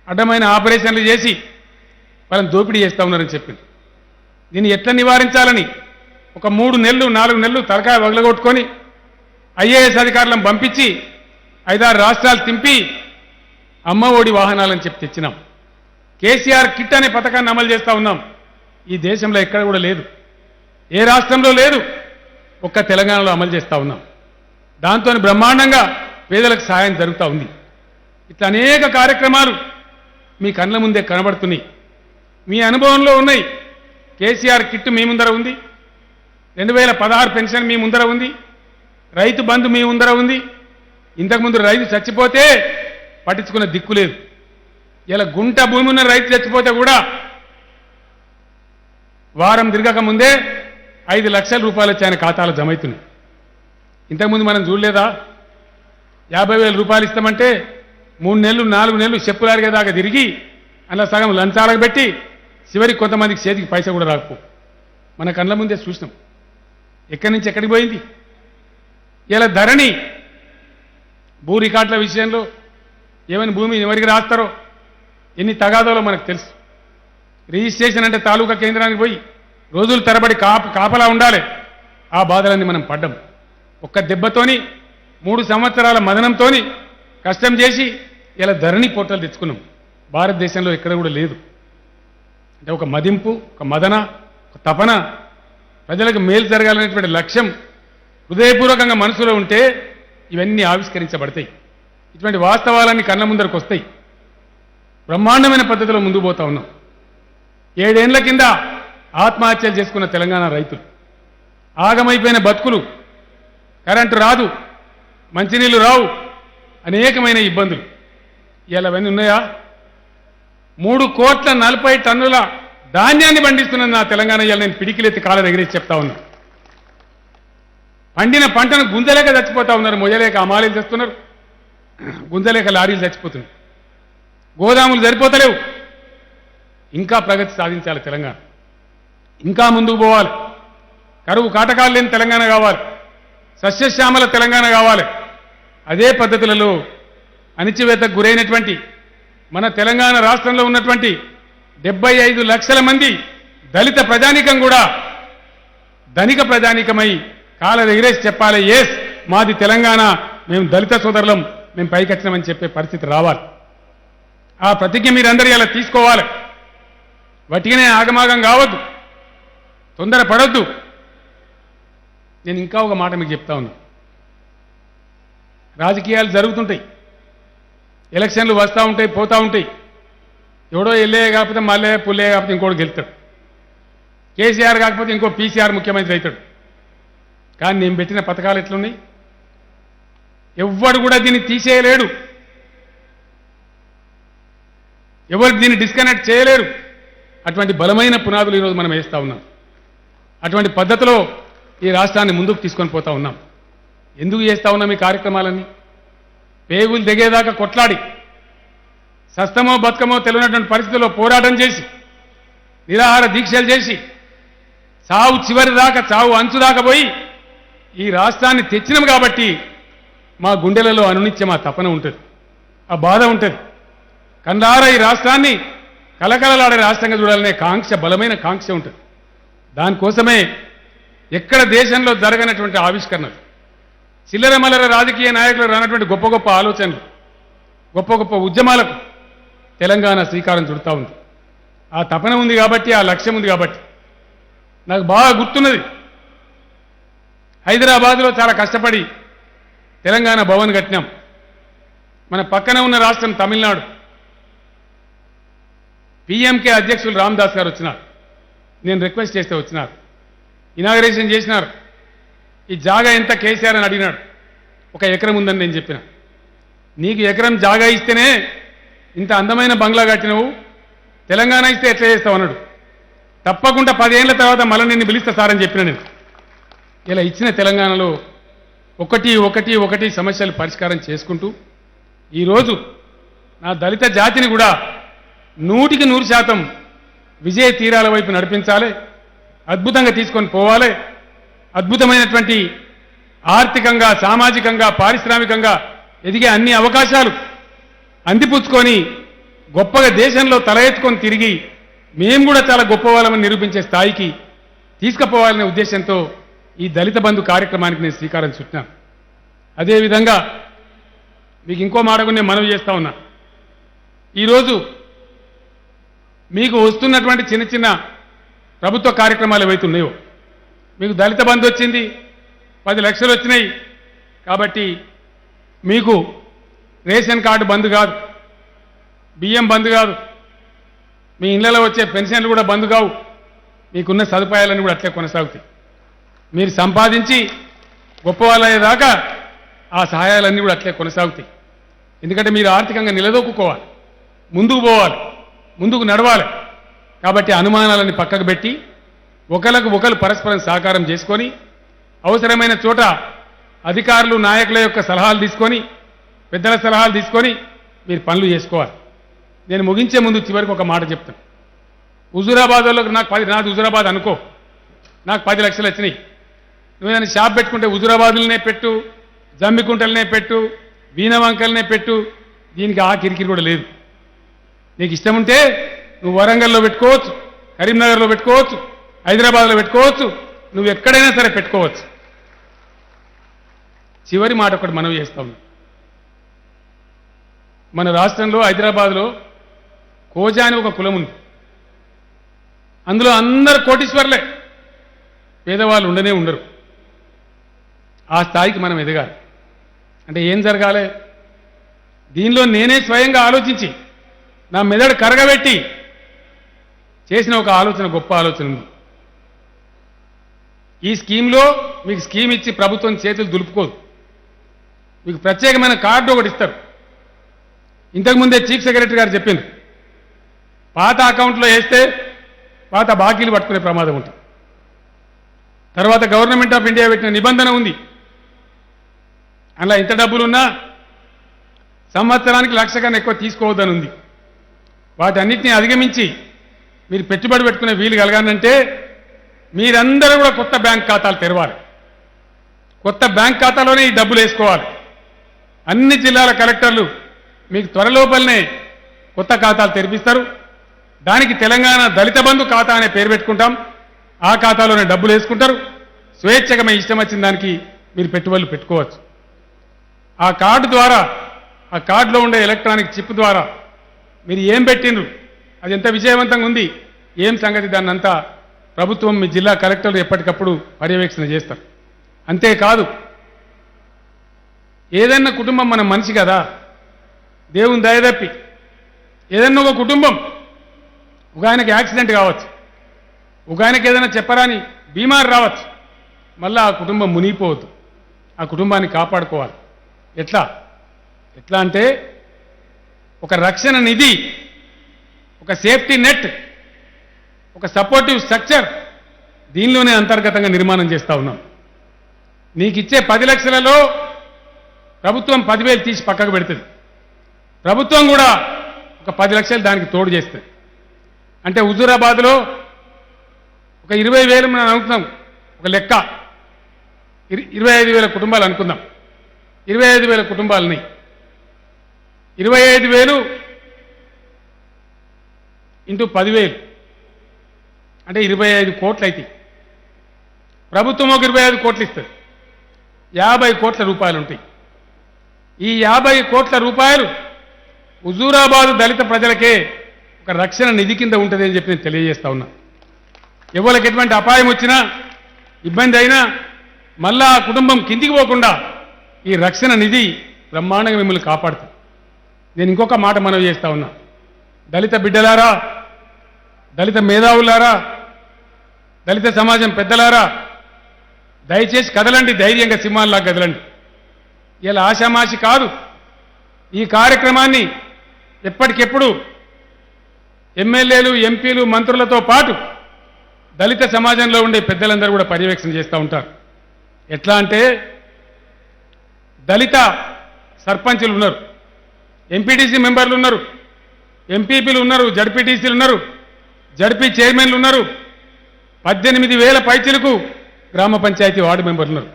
అడ్డమైన ఆపరేషన్లు చేసి వాళ్ళని దోపిడీ చేస్తూ ఉన్నారని చెప్పింది. దీన్ని ఎట్లా నివారించాలని ఒక 3 నెలలు 4 నెలలు తలకాయ వగలగొట్టుకొని ఐఏఎస్ అధికారులను పంపించి 5-6 రాష్ట్రాలు తింపి అమ్మ ఒడి వాహనాలని చెప్పి తెచ్చినాం. కేసీఆర్ కిట్ అనే పథకాన్ని అమలు చేస్తూ ఉన్నాం. ఈ దేశంలో ఎక్కడ కూడా లేదు, ఏ రాష్ట్రంలో లేదు, ఒక్క తెలంగాణలో అమలు చేస్తూ ఉన్నాం. దాంతో బ్రహ్మాండంగా పేదలకు సహాయం జరుగుతూ ఉంది. ఇట్లా అనేక కార్యక్రమాలు మీ కళ్ళ ముందే కనబడుతున్నాయి, మీ అనుభవంలో ఉన్నాయి. కేసీఆర్ కిట్ మీ ముందర ఉంది, 2016 పెన్షన్ మీ ముందర ఉంది, రైతు బంధు మీ ముందర ఉంది. ఇంతకుముందు రైతు చచ్చిపోతే పట్టించుకున్న దిక్కు లేదు. ఇలా గుంట భూమి ఉన్న రైతు చచ్చిపోతే కూడా వారం తిరగక ముందే 5 లక్షల రూపాయలు వచ్చి ఆయన ఖాతాలో జమ అవుతున్నాయి. ఇంతకుముందు మనం చూడలేదా? 50,000 రూపాయలు ఇస్తామంటే 3 నెలలు 4 నెలలు చెప్పులారిగేదాకా తిరిగి అలా సగం లంచాలకు పెట్టి చివరికి కొంతమందికి చేతికి పైసా కూడా రాకపో. మన కళ్ళ ముందే చూసినాం. ఎక్కడి నుంచి ఎక్కడికి పోయింది? ఇలా ధరణి భూ రికార్డుల విషయంలో ఏమైనా భూమి ఎవరికి రాస్తారో, ఎన్ని తగాదాలో మనకు తెలుసు. రిజిస్ట్రేషన్ అంటే తాలూకా కేంద్రానికి పోయి రోజులు తరబడి కాపలా ఉండాలి. ఆ బాధలన్నీ మనం పడ్డాం. ఒక్క దెబ్బతోని 3 సంవత్సరాల మదనంతోని కష్టం చేసి ఇలా ధరణి పోర్టల్ తెచ్చుకున్నాం. భారతదేశంలో ఎక్కడ కూడా లేదు. అంటే ఒక మదింపు, ఒక మదన, ఒక తపన, ప్రజలకు మేలు జరగాలనేటువంటి లక్ష్యం హృదయపూర్వకంగా మనసులో ఉంటే ఇవన్నీ ఆవిష్కరించబడతాయి. ఇటువంటి వాస్తవాలన్నీ కళ్ళ ముందరకు వస్తాయి. బ్రహ్మాండమైన పద్ధతిలో ముందుకు పోతా ఉన్నాం. 7 ఏళ్ల కింద ఆత్మహత్యలు చేసుకున్న తెలంగాణ రైతులు, ఆగమైపోయిన బతుకులు, కరెంటు రాదు, మంచినీళ్లు రావు, అనేకమైన ఇబ్బందులు. ఇలా అవన్నీ ఉన్నాయా? 3,40 టన్నుల ధాన్యాన్ని పండిస్తున్నది నా తెలంగాణ. ఇవాళ నేను పిడికిలెత్తి కాళ్ళ ఎగిరేసి చెప్తా ఉన్నా. పండిన పంటను గుంజలేక చచ్చిపోతా ఉన్నారు, మొయ్యలేక అమాలీలు తెస్తున్నారు, గుంజలేక లారీలు చచ్చిపోతున్నాయి, గోదాములు సరిపోతలేవు. ఇంకా ప్రగతి సాధించాలి తెలంగాణ, ఇంకా ముందుకు పోవాలి. కరువు కాటకాలు లేని తెలంగాణ కావాలి, సస్యశ్యామల తెలంగాణ కావాలి. అదే పద్ధతులలో అణిచివేతకు గురైనటువంటి మన తెలంగాణ రాష్ట్రంలో ఉన్నటువంటి 75 లక్షల మంది దళిత ప్రజానీకం కూడా ధనిక ప్రజానీకమై కాళ్ళ ఎగిరేసి చెప్పాలి, ఎస్ మాది తెలంగాణ, మేము దళిత సోదరులం, మేము పైకొచ్చినామని చెప్పే పరిస్థితి రావాలి. ఆ ప్రతిజ్ఞ మీరందరూ ఇలా తీసుకోవాలి. వటిగానే ఆగమాగం కావద్దు, తొందర పడొద్దు. నేను ఇంకా ఒక మాట మీకు చెప్తా ఉన్నా. రాజకీయాలు జరుగుతుంటాయి, ఎలక్షన్లు వస్తూ ఉంటాయి, పోతూ ఉంటాయి. ఎవడో ఎల్ఏ కాకపోతే మళ్ళీ పుల్లే కాకపోతే ఇంకోటి గెలుతాడు, కేసీఆర్ కాకపోతే ఇంకో పీసీఆర్ ముఖ్యమంత్రి అవుతాడు. కానీ నేను పెట్టిన పథకాలు ఎట్లున్నాయి? ఎవ్వడు కూడా దీన్ని తీసేయలేడు, ఎవరు దీన్ని డిస్కనెక్ట్ చేయలేరు. అటువంటి బలమైన పునాదులు ఈరోజు మనం వేస్తూ ఉన్నాం. అటువంటి పద్ధతిలో ఈ రాష్ట్రాన్ని ముందుకు తీసుకొని పోతా ఉన్నాం. ఎందుకు చేస్తూ ఉన్నాం ఈ కార్యక్రమాలన్నీ? పేగులు దిగేదాకా కొట్లాడి, సస్తమో బతుకమో తెలియనటువంటి పరిస్థితుల్లో పోరాటం చేసి, నిరాహార దీక్షలు చేసి, చావు చివరి దాకా, చావు అంచు దాకా పోయి ఈ రాష్ట్రాన్ని తెచ్చినాం. కాబట్టి మా గుండెలలో అనునిత్యం ఆ తపన ఉంటుంది, ఆ బాధ ఉంటుంది. కందార ఈ రాష్ట్రాన్ని కలకలలాడే రాష్ట్రంగా చూడాలనే కాంక్ష, బలమైన కాంక్ష ఉంటుంది. దానికోసమే ఎక్కడ దేశంలో జరగనటువంటి ఆవిష్కరణలు, చిల్లర మల్లర రాజకీయ నాయకులు రానటువంటి గొప్ప గొప్ప ఆలోచనలు, గొప్ప గొప్ప ఉద్యమాలకు తెలంగాణ శ్రీకారం చుడుతూ ఉంది. ఆ తపన ఉంది కాబట్టి, ఆ లక్ష్యం ఉంది కాబట్టి. నాకు బాగా గుర్తున్నది, హైదరాబాద్లో చాలా కష్టపడి తెలంగాణ భవన్ కట్టినాం. మన పక్కన ఉన్న రాష్ట్రం తమిళనాడు, పిఎంకే అధ్యక్షులు రామదాస్ గారు వచ్చినారు. నేను రిక్వెస్ట్ చేస్తే వచ్చినారు, ఇనాగరేషన్ చేసినారు. ఈ జాగా ఎంత కేసీఆర్ అని అడిగినాడు. 1 ఎకరం ఉందని నేను చెప్పిన. నీకు ఎకరం జాగా ఇస్తేనే ఇంత అందమైన బంగ్లా కట్టినవు, తెలంగాణ ఇస్తే ఎట్లా చేస్తావు అన్నాడు. తప్పకుండా 10 ఏళ్ల తర్వాత మళ్ళీ నిన్ను పిలుస్తా సార్ అని చెప్పిన నేను. ఇలా ఇచ్చిన తెలంగాణలో ఒకటి సమస్యలు పరిష్కారం చేసుకుంటూ ఈరోజు నా దళిత జాతిని కూడా 100% విజయ తీరాల వైపు నడిపించాలి, అద్భుతంగా తీసుకొని పోవాలి, అద్భుతమైనటువంటి ఆర్థికంగా, సామాజికంగా, పారిశ్రామికంగా ఎదిగే అన్ని అవకాశాలు అందిపుచ్చుకొని గొప్పగా దేశంలో తల ఎత్తుకొని తిరిగి మేము కూడా చాలా గొప్పవాళ్ళమని నిరూపించే స్థాయికి తీసుకుపోవాలనే ఉద్దేశంతో ఈ దళిత బంధు కార్యక్రమానికి నేను శ్రీకారం చుట్టాను. అదేవిధంగా మీకు ఇంకో మాట కూడా నేను మనవి చేస్తా ఉన్నా. ఈరోజు మీకు వస్తున్నటువంటి చిన్న చిన్న ప్రభుత్వ కార్యక్రమాలు ఏవైతే ఉన్నాయో, మీకు దళిత బంధు వచ్చింది, 10 లక్షలు వచ్చినాయి కాబట్టి మీకు రేషన్ కార్డు బంద్ కాదు, బియ్యం బంద్ కాదు, మీ ఇళ్లలో వచ్చే పెన్షన్లు కూడా బంద్ కావు, మీకున్న సదుపాయాలన్నీ కూడా అట్లే కొనసాగుతాయి. మీరు సంపాదించి గొప్పవాళ్ళయ్యేదాకా ఆ సహాయాలన్నీ కూడా అట్లే కొనసాగుతాయి. ఎందుకంటే మీరు ఆర్థికంగా నిలదొక్కుకోవాలి, ముందుకు పోవాలి, ముందుకు నడవాలి. కాబట్టి అనుమానాలని పక్కకు పెట్టి ఒకరు పరస్పరం సహకారం చేసుకొని అవసరమైన చోట అధికారులు, నాయకుల యొక్క సలహాలు తీసుకొని, పెద్దల సలహాలు తీసుకొని మీరు పనులు చేసుకోవాలి. నేను ముగించే ముందు చివరికి ఒక మాట చెప్తాను. హుజూరాబాద్లో నాది హుజూరాబాద్ అనుకో, నాకు 10 లక్షలు వచ్చినాయి. నువ్వేదైనా షాప్ పెట్టుకుంటే హుజూరాబాద్లనే పెట్టు, జమ్మికుంటలనే పెట్టు, వీణవంకలనే పెట్టు, దీనికి ఆ కిరికిరి కూడా లేదు. నీకు ఇష్టం ఉంటే నువ్వు వరంగల్లో పెట్టుకోవచ్చు, కరీంనగర్లో పెట్టుకోవచ్చు, హైదరాబాద్లో పెట్టుకోవచ్చు, నువ్వు ఎక్కడైనా సరే పెట్టుకోవచ్చు. చివరి మాట ఒకటి మనం చేస్తా ఉన్నాం. మన రాష్ట్రంలో హైదరాబాద్లో కోజా అని ఒక కులం ఉంది. అందులో అందరు కోటీశ్వర్లే, పేదవాళ్ళు ఉండనే ఉండరు. ఆ స్థాయికి మనం ఎదగాలి అంటే ఏం జరగాలి? దీనిలో నేనే స్వయంగా ఆలోచించి నా మెదడు కరగబెట్టి చేసిన ఒక ఆలోచన, గొప్ప ఆలోచన ఉంది. ఈ స్కీమ్లో మీకు స్కీమ్ ఇచ్చి ప్రభుత్వం చేతులు దులుపుకోదు. మీకు ప్రత్యేకమైన కార్డు ఒకటి ఇస్తారు. ఇంతకుముందే చీఫ్ సెక్రటరీ గారు చెప్పింది, పాత అకౌంట్లో వేస్తే పాత బాకీలు పట్టుకునే ప్రమాదం ఉంటుంది. తర్వాత గవర్నమెంట్ ఆఫ్ ఇండియా పెట్టిన నిబంధన ఉంది, అలా ఎంత డబ్బులున్నా సంవత్సరానికి 1,00,000 కన్నా ఎక్కువ తీసుకోవద్దని ఉంది. వాటన్నిటిని అధిగమించి మీరు పెట్టుబడి పెట్టుకునే వీలు కలగాలంటే మీరందరూ కూడా కొత్త బ్యాంక్ ఖాతాలు తెరవాలి. కొత్త బ్యాంక్ ఖాతాలోనే ఈ డబ్బులు వేసుకోవాలి. అన్ని జిల్లాల కలెక్టర్లు మీకు త్వరలోపలనే కొత్త ఖాతాలు తెరిపిస్తారు. దానికి తెలంగాణ దళిత బంధు ఖాతా అనే పేరు పెట్టుకుంటాం. ఆ ఖాతాలోనే డబ్బులు వేసుకుంటారు. స్వేచ్ఛగా మీ ఇష్టం వచ్చిన దానికి మీరు పెట్టుబడులు పెట్టుకోవచ్చు. ఆ కార్డు ద్వారా, ఆ కార్డులో ఉండే ఎలక్ట్రానిక్ చిప్ ద్వారా మీరు ఏం పెట్టిండ్రు, అది ఎంత విజయవంతంగా ఉంది, ఏం సంగతి, దాన్ని అంతా ప్రభుత్వం, మీ జిల్లా కలెక్టర్లు ఎప్పటికప్పుడు పర్యవేక్షణ చేస్తారు. అంతేకాదు, ఏదన్నా కుటుంబం మన మనిషి కదా, దేవుని దయదప్పి ఏదన్నా ఒక కుటుంబం, ఒక ఆయనకి యాక్సిడెంట్ కావచ్చు, ఒక ఆయనకి ఏదైనా చెప్పరాని బీమారు రావచ్చు, మళ్ళా ఆ కుటుంబం మునిగిపోవద్దు. ఆ కుటుంబాన్ని కాపాడుకోవాలి. ఎట్లా అంటే ఒక రక్షణ నిధి, ఒక సేఫ్టీ నెట్, ఒక సపోర్టివ్ స్ట్రక్చర్ దీనిలోనే అంతర్గతంగా నిర్మాణం చేస్తూ ఉన్నాం. నీకు ఇచ్చే 10 లక్షలలో ప్రభుత్వం 10,000 తీసి పక్కకు పెడుతుంది. ప్రభుత్వం కూడా ఒక 10 లక్షలు దానికి తోడు చేస్తుంది. అంటే హుజూరాబాద్లో ఒక 20,000 మనం అనుకుందాం, ఒక లెక్క 25,000 కుటుంబాలు అనుకుందాం. 25,000 కుటుంబాలని 25,000 ఇంటూ 10,000 అంటే 25 కోట్లు అయితే ప్రభుత్వం ఒక 25 కోట్లు ఇస్తుంది. 50 కోట్ల రూపాయలు ఉంటాయి. ఈ 50 కోట్ల రూపాయలు హుజూరాబాద్ దళిత ప్రజలకే ఒక రక్షణ నిధి కింద ఉంటుంది అని చెప్పి నేను తెలియజేస్తా ఉన్నా. ఎవరికి ఎటువంటి అపాయం వచ్చినా, ఇబ్బంది అయినా మళ్ళా ఆ కుటుంబం కిందికి పోకుండా ఈ రక్షణ నిధి బ్రహ్మాండంగా మిమ్మల్ని కాపాడుతుంది. నేను ఇంకొక మాట మనవి చేస్తా ఉన్నా. దళిత బిడ్డలారా, దళిత మేధావులారా, దళిత సమాజం పెద్దలారా, దయచేసి కదలండి, ధైర్యంగా సింహాల్లా కదలండి. ఇలా ఆషామాషి కాదు. ఈ కార్యక్రమాన్ని ఎప్పటికెప్పుడు ఎమ్మెల్యేలు, ఎంపీలు, మంత్రులతో పాటు దళిత సమాజంలో ఉండే పెద్దలందరూ కూడా పర్యవేక్షణ చేస్తూ ఉంటారు. ఎట్లా అంటే దళిత సర్పంచులు ఉన్నారు, ఎంపీటీసీ మెంబర్లు ఉన్నారు, ఎంపీపీలు ఉన్నారు, జడ్పీటీసీలు ఉన్నారు, జడ్పీ చైర్మన్లు ఉన్నారు, 18,000 పైచిలకు గ్రామ పంచాయతీ వార్డు మెంబర్లు ఉన్నారు.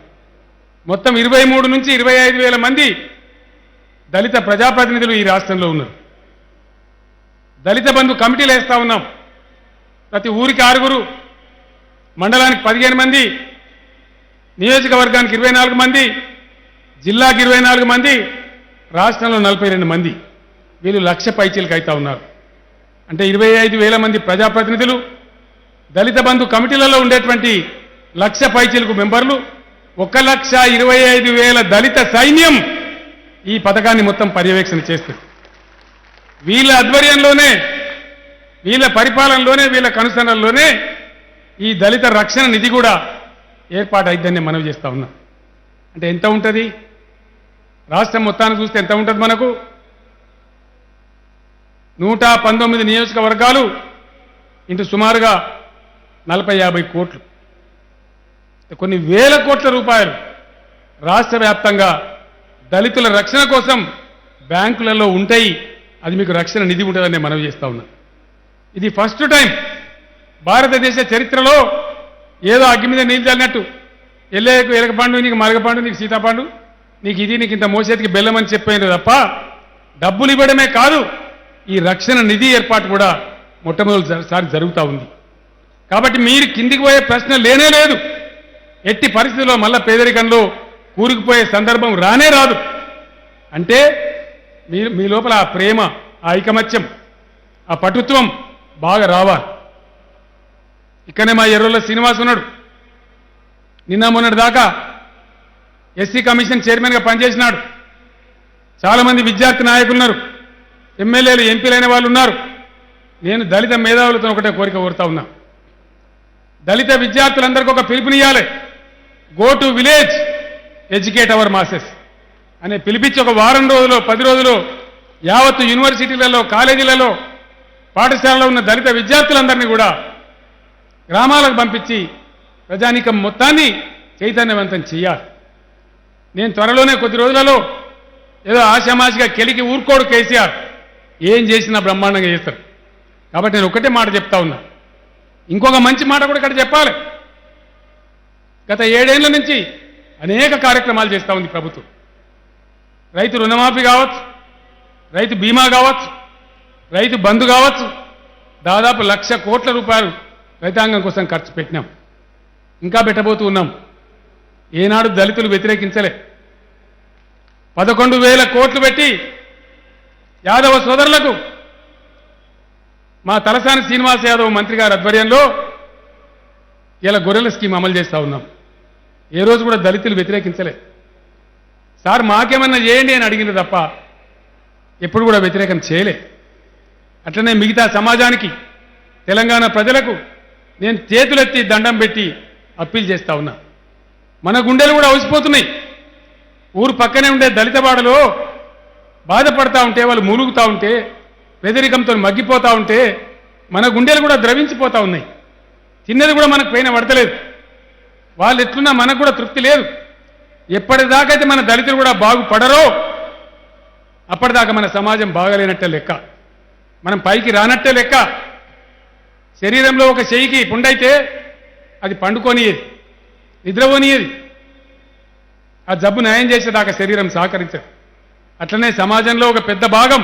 మొత్తం 23 నుంచి 25,000 మంది దళిత ప్రజాప్రతినిధులు ఈ రాష్ట్రంలో ఉన్నారు. దళిత బంధు కమిటీలు వేస్తా ఉన్నాం. ప్రతి ఊరికి 6, మండలానికి 15 మంది, నియోజకవర్గానికి 24 మంది, జిల్లాకి 24 మంది, రాష్ట్రంలో 42 మంది. వీళ్ళు 1,00,000 పైచీలకు అవుతా ఉన్నారు. అంటే 25,000 మంది ప్రజాప్రతినిధులు, దళిత బంధు కమిటీలలో ఉండేటువంటి 1,00,000 పైచీలకు మెంబర్లు, 1,25,000 దళిత సైన్యం ఈ పథకాన్ని మొత్తం పర్యవేక్షణ చేస్తుంది. వీళ్ళ ఆధ్వర్యంలోనే, వీళ్ళ పరిపాలనలోనే, వీళ్ళ కనుసనల్లోనే ఈ దళిత రక్షణ నిధి కూడా ఏర్పాటు అయిద్దని మనవి చేస్తా ఉన్నాం. అంటే ఎంత ఉంటుంది? రాష్ట్రం మొత్తాన్ని చూస్తే ఎంత ఉంటుంది? మనకు 119 నియోజకవర్గాలు ఇంటూ సుమారుగా 40-50 కోట్లు, కొన్ని వేల కోట్ల రూపాయలు రాష్ట్ర వ్యాప్తంగా దళితుల రక్షణ కోసం బ్యాంకులలో ఉంటాయి. అది మీకు రక్షణ నిధి ఉంటుందని మనవి చేస్తా ఉన్నా. ఇది ఫస్ట్ టైం భారతదేశ చరిత్రలో ఏదో అగ్గి మీద నీళ్ళు చల్లినట్టు ఎల్లయ్యకు ఎలకపండు, నీకు మరగపండు, నీకు సీతాపండు, నీకు ఇది, నీకు ఇంత మోసేతికి బెల్లం అని చెప్పాను తప్ప డబ్బులు ఇవ్వడమే కాదు, ఈ రక్షణ నిధి ఏర్పాటు కూడా మొట్టమొదటిసారి జరుగుతూ ఉంది. కాబట్టి మీరు కిందికి పోయే ప్రశ్న లేనే లేదు. ఎట్టి పరిస్థితుల్లో మళ్ళా పేదరికంలో కూరుకుపోయే సందర్భం రానే రాదు. అంటే మీ లోపల ఆ ప్రేమ, ఆ ఐకమత్యం, ఆ పటుత్వం బాగా రావాలి. ఇక్కడనే మా ఎర్రోళ్ళ శ్రీనివాస్ ఉన్నాడు. నిన్న మొన్నటి దాకా ఎస్సీ కమిషన్ చైర్మన్గా పనిచేసినాడు. చాలామంది విద్యార్థి నాయకులు ఉన్నారు, ఎమ్మెల్యేలు, ఎంపీలైన వాళ్ళు ఉన్నారు. నేను దళిత మేధావులతో ఒకటే కోరిక కోరుతా ఉన్నా. దళిత విద్యార్థులందరికీ ఒక పిలుపునియాలి. Go to village, educate our masses అనే పిలిపించి ఒక వారం రోజులు, 10 రోజులు యావత్తు యూనివర్సిటీలలో, కాలేజీలలో, పాఠశాలలో ఉన్న దళిత విద్యార్థులందరినీ కూడా గ్రామాలకు పంపించి ప్రజానీకం మొత్తాన్ని చైతన్యవంతం చేయాలి. నేను త్వరలోనే కొద్ది రోజులలో ఏదో ఆశామాషిగా కెలికి ఊరుకోడు కేసీఆర్, ఏం చేసినా బ్రహ్మాండంగా చేస్తారు. కాబట్టి నేను ఒకటే మాట చెప్తా ఉన్నా. ఇంకొక మంచి మాట కూడా ఇక్కడ చెప్పాలి. గత 7 ఏళ్ల నుంచి అనేక కార్యక్రమాలు చేస్తూ ఉంది ప్రభుత్వం. రైతు రుణమాఫీ కావచ్చు, రైతు బీమా కావచ్చు, రైతు బంధు కావచ్చు, దాదాపు 1,00,000 కోట్ల రూపాయలు రైతాంగం కోసం ఖర్చు పెట్టినాం. ఇంకా పెట్టబోతూ ఉన్నాం. ఏనాడు దళితులు వ్యతిరేకించలే. 11,000 కోట్లు పెట్టి యాదవ సోదరులకు మా తలసాని శ్రీనివాస్ యాదవ్ మంత్రి గారి ఆధ్వర్యంలో ఇలా గొర్రెల స్కీమ్ అమలు చేస్తూ ఉన్నాం. ఏ రోజు కూడా దళితులు వ్యతిరేకించలే. సార్ మాకేమన్నా చేయండి అని అడిగింది తప్ప ఎప్పుడు కూడా వ్యతిరేకం చేయలే. అట్లనే మిగతా సమాజానికి, తెలంగాణ ప్రజలకు నేను చేతులెత్తి దండం పెట్టి అప్పీల్ చేస్తా ఉన్నా. మన గుండెలు కూడా అవసిపోతున్నాయి. ఊరు పక్కనే ఉండే దళితవాడలో బాధపడతా ఉంటే, వాళ్ళు మూలుగుతూ ఉంటే, పేదరికంతో మగ్గిపోతూ ఉంటే మన గుండెలు కూడా ద్రవించిపోతూ ఉన్నాయి. చిన్నది కూడా మనకు పైన పడతలేదు. వాళ్ళు ఎట్లున్నా మనకు కూడా తృప్తి లేదు. ఎప్పటిదాకైతే మన దళితులు కూడా బాగుపడరో అప్పటిదాకా మన సమాజం బాగలేనట్టే లెక్క, మనం పైకి రానట్టే లెక్క. శరీరంలో ఒక చెయ్యికి పుండైతే అది పండుకోనియేది, నిద్రపోనియేది. ఆ జబ్బు నయం చేసేదాకా శరీరం సహకరించదు. అట్లనే సమాజంలో ఒక పెద్ద భాగం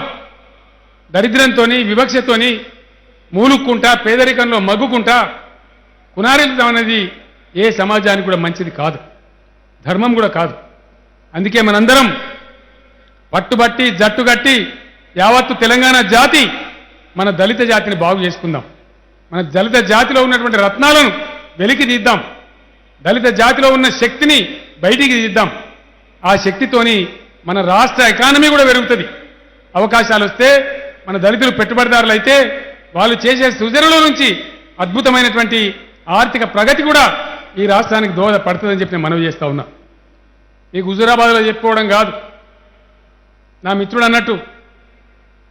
దరిద్రంతో, వివక్షతోని మూలుక్కుంటా, పేదరికంలో మగ్గుకుంటా కునారిల్లం అనేది ఏ సమాజానికి కూడా మంచిది కాదు, ధర్మం కూడా కాదు. అందుకే మనందరం పట్టుబట్టి, జట్టుగట్టి యావత్తు తెలంగాణ జాతి మన దళిత జాతిని బాగు చేసుకుందాం. మన దళిత జాతిలో ఉన్నటువంటి రత్నాలను వెలికి తీద్దాం. దళిత జాతిలో ఉన్న శక్తిని బయటికి తీద్దాం. ఆ శక్తితోని మన రాష్ట్ర ఎకానమీ కూడా పెరుగుతుంది. అవకాశాలు వస్తే మన దళితులు పెట్టుబడిదారులు అయితే వాళ్ళు చేసే సృజనల నుంచి అద్భుతమైనటువంటి ఆర్థిక ప్రగతి కూడా ఈ రాష్ట్రానికి దోహదపడుతుందని చెప్పి నేను మనవి చేస్తా ఉన్నా. నీకు హుజూరాబాద్లో చెప్పుకోవడం కాదు. నా మిత్రుడు అన్నట్టు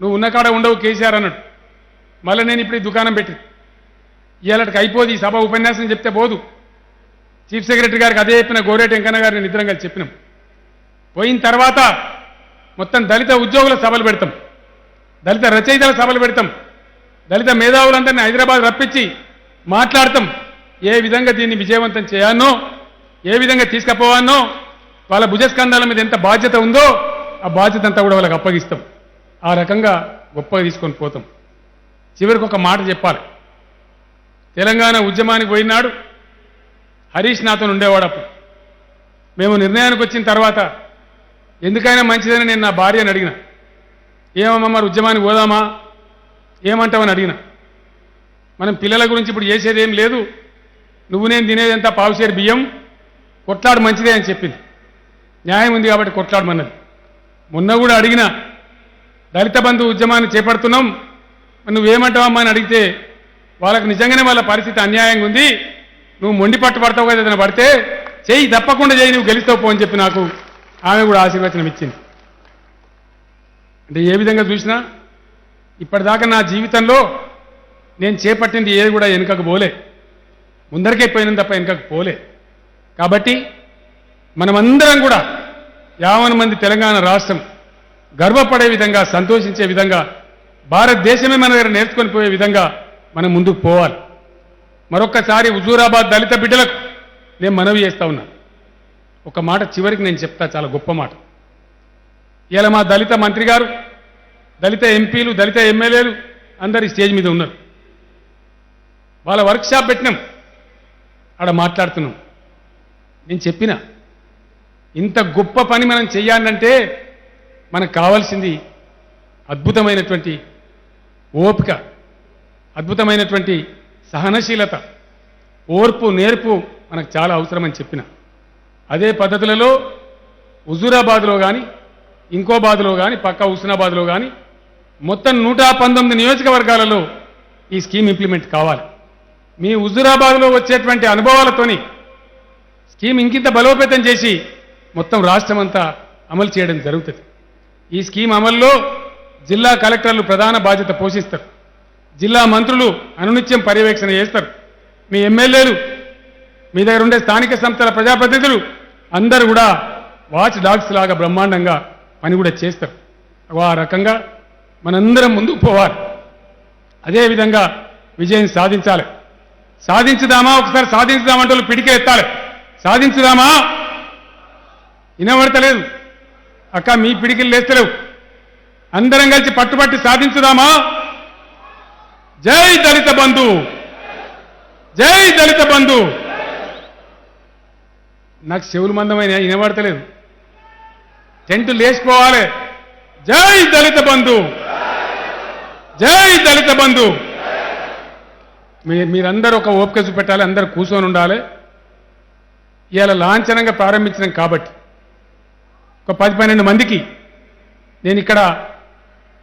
నువ్వు ఉన్న కాడ ఉండవు కేసీఆర్ అన్నట్టు. మళ్ళీ నేను ఇప్పుడు ఈ దుకాణం పెట్టి ఇవాళకి అయిపోదు ఈ సభ ఉపన్యాసం చెప్తే పోదు. చీఫ్ సెక్రటరీ గారికి అదే చెప్పిన, గోరేటి వెంకన్న గారిని నిద్రం కలిసి చెప్పినాం. పోయిన తర్వాత మొత్తం దళిత ఉద్యోగుల సభలు పెడతాం, దళిత రచయితల సభలు పెడతాం, దళిత మేధావులందరినీ హైదరాబాద్ రప్పించి మాట్లాడతాం. ఏ విధంగా దీన్ని విజయవంతం చేయాలనో, ఏ విధంగా తీసుకుపోవాలనో, వాళ్ళ భుజస్కంధాల మీద ఎంత బాధ్యత ఉందో ఆ బాధ్యత అంతా కూడా వాళ్ళకి అప్పగిస్తాం. ఆ రకంగా గొప్పగా తీసుకొని పోతాం. చివరికి ఒక మాట చెప్పాలి. తెలంగాణ ఉద్యమానికి పోయినాడు హరీష్ నాతో ఉండేవాడు. అప్పుడు మేము నిర్ణయానికి వచ్చిన తర్వాత ఎందుకైనా మంచిదని నేను నా భార్యని అడిగిన, ఏమమ్మా మరి ఉద్యమానికి పోదామా, ఏమంటావని అడిగిన. మనం పిల్లల గురించి ఇప్పుడు చేసేది ఏం లేదు, నువ్వు నేను తినేదంతా పావుసేరు బియ్యం, కొట్లాడు మంచిదే అని చెప్పింది. న్యాయం ఉంది కాబట్టి కొట్లాడమన్నది. మొన్న కూడా అడిగిన, దళిత బంధు ఉద్యమాన్ని చేపడుతున్నాం, నువ్వేమంటావమ్మా అని అడిగితే వాళ్ళకు నిజంగానే వాళ్ళ పరిస్థితి అన్యాయంగా ఉంది, నువ్వు మొండి పట్టు పడతావు కదా, ఏదైనా పడితే చెయ్యి తప్పకుండా చేయి, నువ్వు గెలుస్తావు పో అని చెప్పి నాకు ఆమె కూడా ఆశీర్వచనం ఇచ్చింది. అంటే ఏ విధంగా చూసినా ఇప్పటిదాకా నా జీవితంలో నేను చేపట్టింది ఏది కూడా వెనుకకు పోలే, ముందరికే పోయిన తప్ప వెనుకకు పోలే. కాబట్టి మనమందరం కూడా 50 మంది తెలంగాణ రాష్ట్రం గర్వపడే విధంగా, సంతోషించే విధంగా, భారతదేశమే మన దగ్గర నేర్చుకొని పోయే విధంగా మనం ముందుకు పోవాలి. మరొక్కసారి హుజూరాబాద్ దళిత బిడ్డలకు నేను మనవి చేస్తా ఉన్నా. ఒక మాట చివరికి నేను చెప్తా, చాలా గొప్ప మాట. ఇలా మా దళిత మంత్రి గారు, దళిత ఎంపీలు, దళిత ఎమ్మెల్యేలు అందరు ఈ స్టేజ్ మీద ఉన్నారు. వాళ్ళ వర్క్షాప్ పెట్టినాం, ఆడ మాట్లాడుతున్నాం. నేను చెప్పిన, ఇంత గొప్ప పని మనం చెయ్యాలంటే మనకు కావాల్సింది అద్భుతమైనటువంటి ఓపిక, అద్భుతమైనటువంటి సహనశీలత, ఓర్పు, నేర్పు మనకు చాలా అవసరమని చెప్పిన. అదే పద్ధతులలో హుజూరాబాద్లో కానీ, ఇంకో బాద్లో కానీ, పక్క హుస్నాబాద్లో కానీ మొత్తం 119 నియోజకవర్గాలలో ఈ స్కీమ్ ఇంప్లిమెంట్ కావాలి. మీ హుజూరాబాద్లో వచ్చేటువంటి అనుభవాలతోని స్కీమ్ ఇంకింత బలోపేతం చేసి మొత్తం రాష్ట్రం అంతా అమలు చేయడం జరుగుతుంది. ఈ స్కీమ్ అమల్లో జిల్లా కలెక్టర్లు ప్రధాన బాధ్యత పోషిస్తారు, జిల్లా మంత్రులు అనునిత్యం పర్యవేక్షణ చేస్తారు, మీ ఎమ్మెల్యేలు, మీ దగ్గర ఉండే స్థానిక సంస్థల ప్రజాప్రతినిధులు అందరూ కూడా వాచ్ డాగ్స్ లాగా బ్రహ్మాండంగా పని కూడా చేస్తారు. ఆ రకంగా మనందరం ముందుకు పోవాలి. అదేవిధంగా విజయం సాధించాలి. సాధించుదామా, ఒకసారి సాధించుదామంటే వాళ్ళు పిడికే ఎత్తాలి. సాధించుదామా, వినబడతలేదు అక్క, మీ పిడికిలు లేస్తలేవు. అందరం కలిసి పట్టుబట్టి సాధించుదామా. జై దళిత బంధు, జై దళిత బంధు. నాకు చెవులు మందమైన వినబడతలేదు, టెంట్ లేచిపోవాలి. జై దళిత బంధు, జై దళిత బంధు. మీరందరూ ఒక ఓపిక చూపెట్టాలి, అందరూ కూర్చొని ఉండాలి. ఇవాళ లాంఛనంగా ప్రారంభించినాం కాబట్టి ఒక 10-12 మందికి నేను ఇక్కడ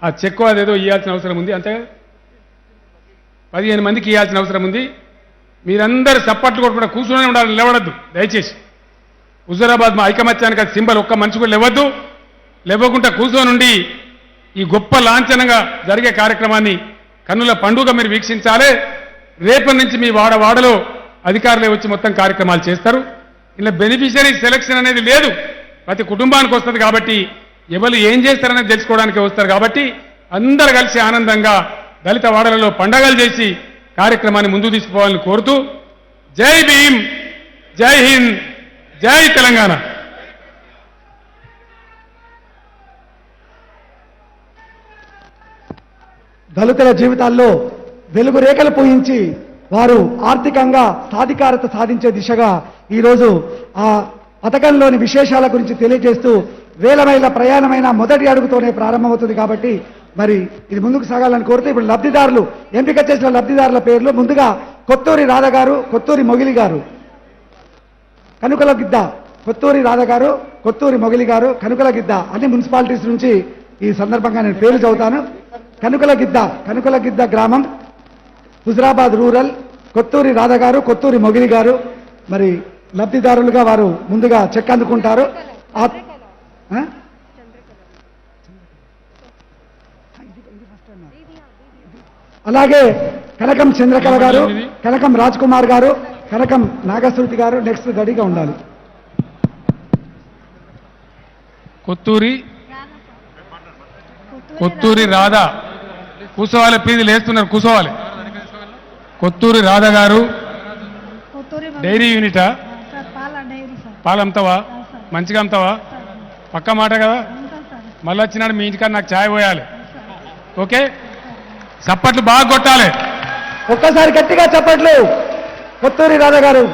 ఆ చెక్కు అదేదో ఇవ్వాల్సిన అవసరం ఉంది, అంతే కదా, 15 మందికి ఇవ్వాల్సిన అవసరం ఉంది. మీరందరూ సప్పట్లు కొట్టుకుంటా కూర్చొని ఉండాలి, లేవడద్దు దయచేసి. హుజూరాబాద్ మా ఐకమత్యానికి అది సింబల్, ఒక్క మనిషి కూడా లేవద్దు. లేవకుండా కూర్చొని ఉండి ఈ గొప్ప లాంఛనంగా జరిగే కార్యక్రమాన్ని కన్నుల పండుగ మీరు వీక్షించాలి. రేపటి నుంచి మీ వాడలో అధికారులే వచ్చి మొత్తం కార్యక్రమాలు చేస్తారు. ఇలా బెనిఫిషరీ సెలక్షన్ అనేది లేదు, ప్రతి కుటుంబానికి వస్తుంది. కాబట్టి ఎవరు ఏం చేస్తారనేది తెలుసుకోవడానికి వస్తారు. కాబట్టి అందరు కలిసి ఆనందంగా దళిత వాడలలో పండగలు చేసి కార్యక్రమాన్ని ముందుకు తీసుకుపోవాలని కోరుతూ, జై భీమ్, జై హింద్, జై తెలంగాణ. దళితుల జీవితాల్లో వెలుగు రేఖలు పూయించి వారు ఆర్థికంగా సాధికారత సాధించే దిశగా ఈరోజు ఆ పథకంలోని విశేషాల గురించి తెలియజేస్తూ వేల మైళ్ళ ప్రయాణమైన మొదటి అడుగుతోనే ప్రారంభమవుతుంది. కాబట్టి మరి ఇది ముందుకు సాగాలని కోరుతూ ఇప్పుడు లబ్ధిదారులు, ఎంపిక చేసిన లబ్ధిదారుల పేర్లు, ముందుగా కొత్తూరి రాధ గారు, కొత్తూరి మొగిలి గారు, కనుకల గిద్ద, కొత్తూరి రాధ గారు, కొత్తూరి మొగిలి గారు, కనుకల గిద్ద, అన్ని మున్సిపాలిటీస్ నుంచి ఈ సందర్భంగా నేను పేర్లు చదువుతాను. కనుకల గిద్ద గ్రామం, హుజరాబాద్ రూరల్, కొత్తూరి రాధ గారు, కొత్తూరి మొగిలి గారు మరి లబ్ధిదారులుగా వారు ముందుగా చెక్ అందుకుంటారు. అలాగే కనకం చంద్రకళ గారు, కనకం రాజ్ కుమార్ గారు, కనకం నాగశ్రుతి గారు నెక్స్ట్ రెడీగా ఉండాలి. కొత్తూరి రాధా కూసోవాలి, ప్లీజ్ లేస్తున్నారు, కూసోవాలి. కొత్తూరి రాధా గారు డైరీ యూనిటా? పాలు అమ్ముతావా? మంచిగా అమ్ముతావా? పక్క మాట కదా. మళ్ళీ వచ్చినాడు మీ ఇంటికాడ నాకు ఛాయ్ పోయాలి. ఓకే, చప్పట్లు బాగా కొట్టాలి. ఒక్కసారి గట్టిగా చప్పట్లు. కొత్తూరి రాధా గారు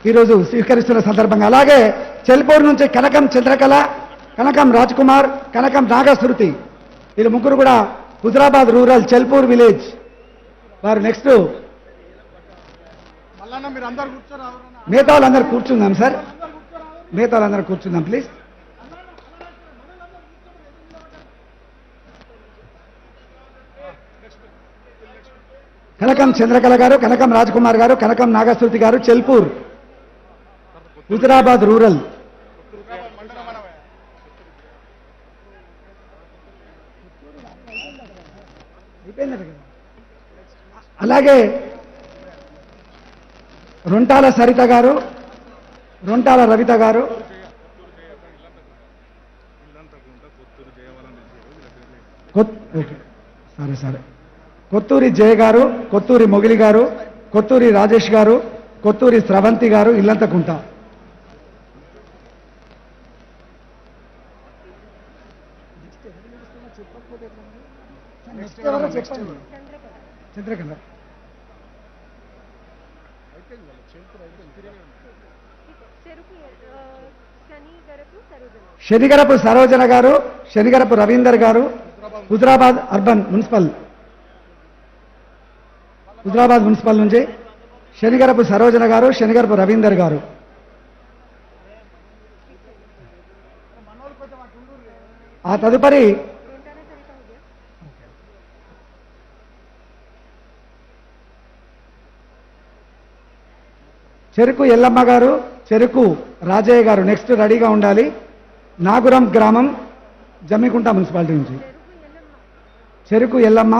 ఈరోజు స్వీకరిస్తున్న సందర్భంగా, అలాగే చెల్పూరు నుంచి కనకం చంద్రకళ, కనకం రాజ్ కుమార్, కనకం నాగశ్రుతి, వీళ్ళు ముగ్గురు కూడా హుజరాబాద్ రూరల్ చెల్పూర్ విలేజ్ వారు నెక్స్ట్. మిగతా వాళ్ళందరూ కూర్చుందాం సార్, మిగతా వాళ్ళందరూ కూర్చుందాం ప్లీజ్. కనకం చంద్రకళ గారు, కనకం రాజ్ కుమార్ గారు, కనకం నాగశ్రుతి గారు చెల్పూర్ హుజరాబాద్ రూరల్. అలాగే రొంటాల సరిత గారు, రొంటాల రవిత గారు, సరే కొత్తూరి జయ గారు, కొత్తూరి మొగిలి గారు, కొత్తూరి రాజేష్ గారు, కొత్తూరి స్రవంతి గారు ఇల్లంతకుంట. చంద్రకళ శనిగరపు సరోజన గారు, శనిగరపు రవీందర్ గారు, Huzurabad urban municipal, Huzurabad municipal నుంచి శనిగరపు సరోజన గారు, శనిగరపు రవీందర్ గారు. ఆ తదుపరి చెరుకు ఎల్లమ్మ గారు, చెరుకు రాజయ్య గారు నెక్స్ట్ రెడీగా ఉండాలి. నాగురం గ్రామం జమ్మికుంట మున్సిపాలిటీ నుంచి చెరుకు ఎల్లమ్మ,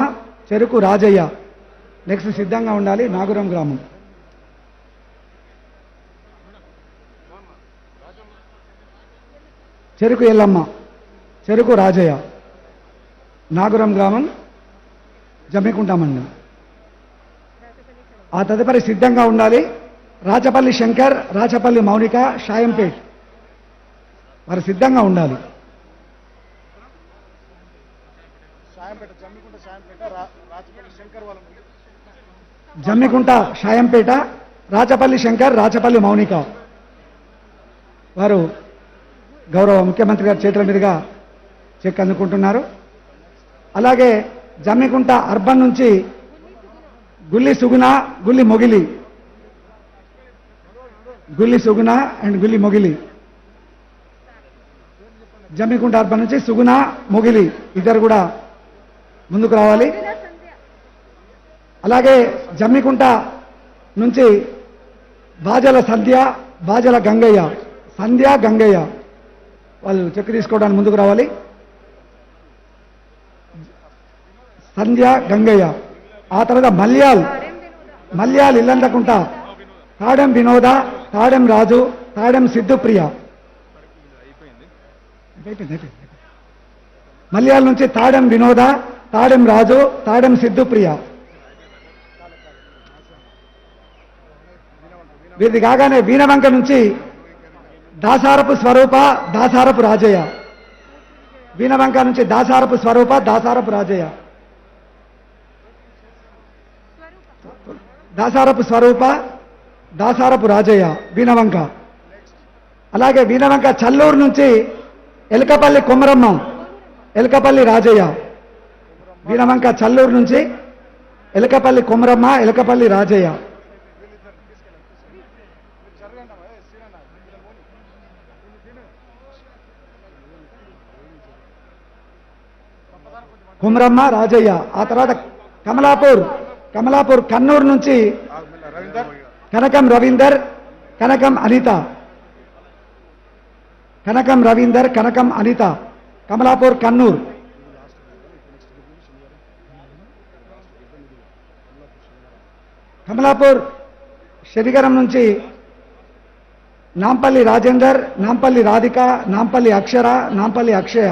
చెరుకు రాజయ్య నెక్స్ట్ సిద్ధంగా ఉండాలి. నాగురం గ్రామం. చెరుకు ఎల్లమ్మ, చెరుకు రాజయ్య, నాగురం గ్రామం, జమ్మికుంట మండలం. ఆ తదుపరి సిద్ధంగా ఉండాలి రాచపల్లి శంకర్, రాచపల్లి మౌనిక, షాయంపేట్ వారు సిద్ధంగా ఉండాలి. జమ్మికుంట షాయంపేట, రాచపల్లి శంకర్, రాచపల్లి మౌనిక వారు గౌరవ ముఖ్యమంత్రి గారి చేతుల మీదుగా చెక్ అందుకుంటున్నారు. అలాగే జమ్మికుంట అర్బన్ నుంచి గుల్లి సుగుణ, గుల్లి మొగిలి, గుల్లి సుగుణ అండ్ గుల్లి మొగిలి. జమ్మికుంట అర్బన్ నుంచి సుగుణ, మొగిలి ఇద్దరు కూడా ముందుకు రావాలి. అలాగే జమ్మికుంట నుంచి బాజల సంధ్య, బాజల గంగయ్య, సంధ్య గంగయ్య వాళ్ళు చెక్ తీసుకోవడానికి ముందుకు రావాలి. సంధ్య గంగయ్య. ఆ తర్వాత మల్యాల్ ఇల్లందకుంట, తాడెం వినోద, తాడెం రాజు, తాడెం సిద్ధుప్రియ. మల్యాల నుంచి తాడెం వినోద, తాడెం రాజు, తాడెం సిద్ధుప్రియ. వీరిది కాగానే వీణవంక నుంచి దాసారపు స్వరూప, దాసారపు రాజయ్య. వీణవంక నుంచి దాసారపు స్వరూప, దాసారపు రాజయ్య, దాసారపు స్వరూప, దాసారపు రాజయ్య వీణవంక. అలాగే వీణవంక చల్లూరు నుంచి ఎలకపల్లి కొమరమ్మ, ఎలకపల్లి రాజయ్య. వీణవంక చల్లూరు నుంచి ఎలకపల్లి కొమరమ్మ, ఎలకపల్లి రాజయ్య. కుమరమ్మ, రాజయ్య. ఆ తర్వాత కమలాపూర్ కన్నూరు నుంచి కనకం రవీందర్, కనకం అనిత. కనకం రవీందర్, కనకం అనిత, కమలాపూర్ కన్నూర్. కమలాపూర్ శనిగరం నుంచి నాంపల్లి రాజేందర్, నాంపల్లి రాధిక, నాంపల్లి అక్షర, నాంపల్లి అక్షయ.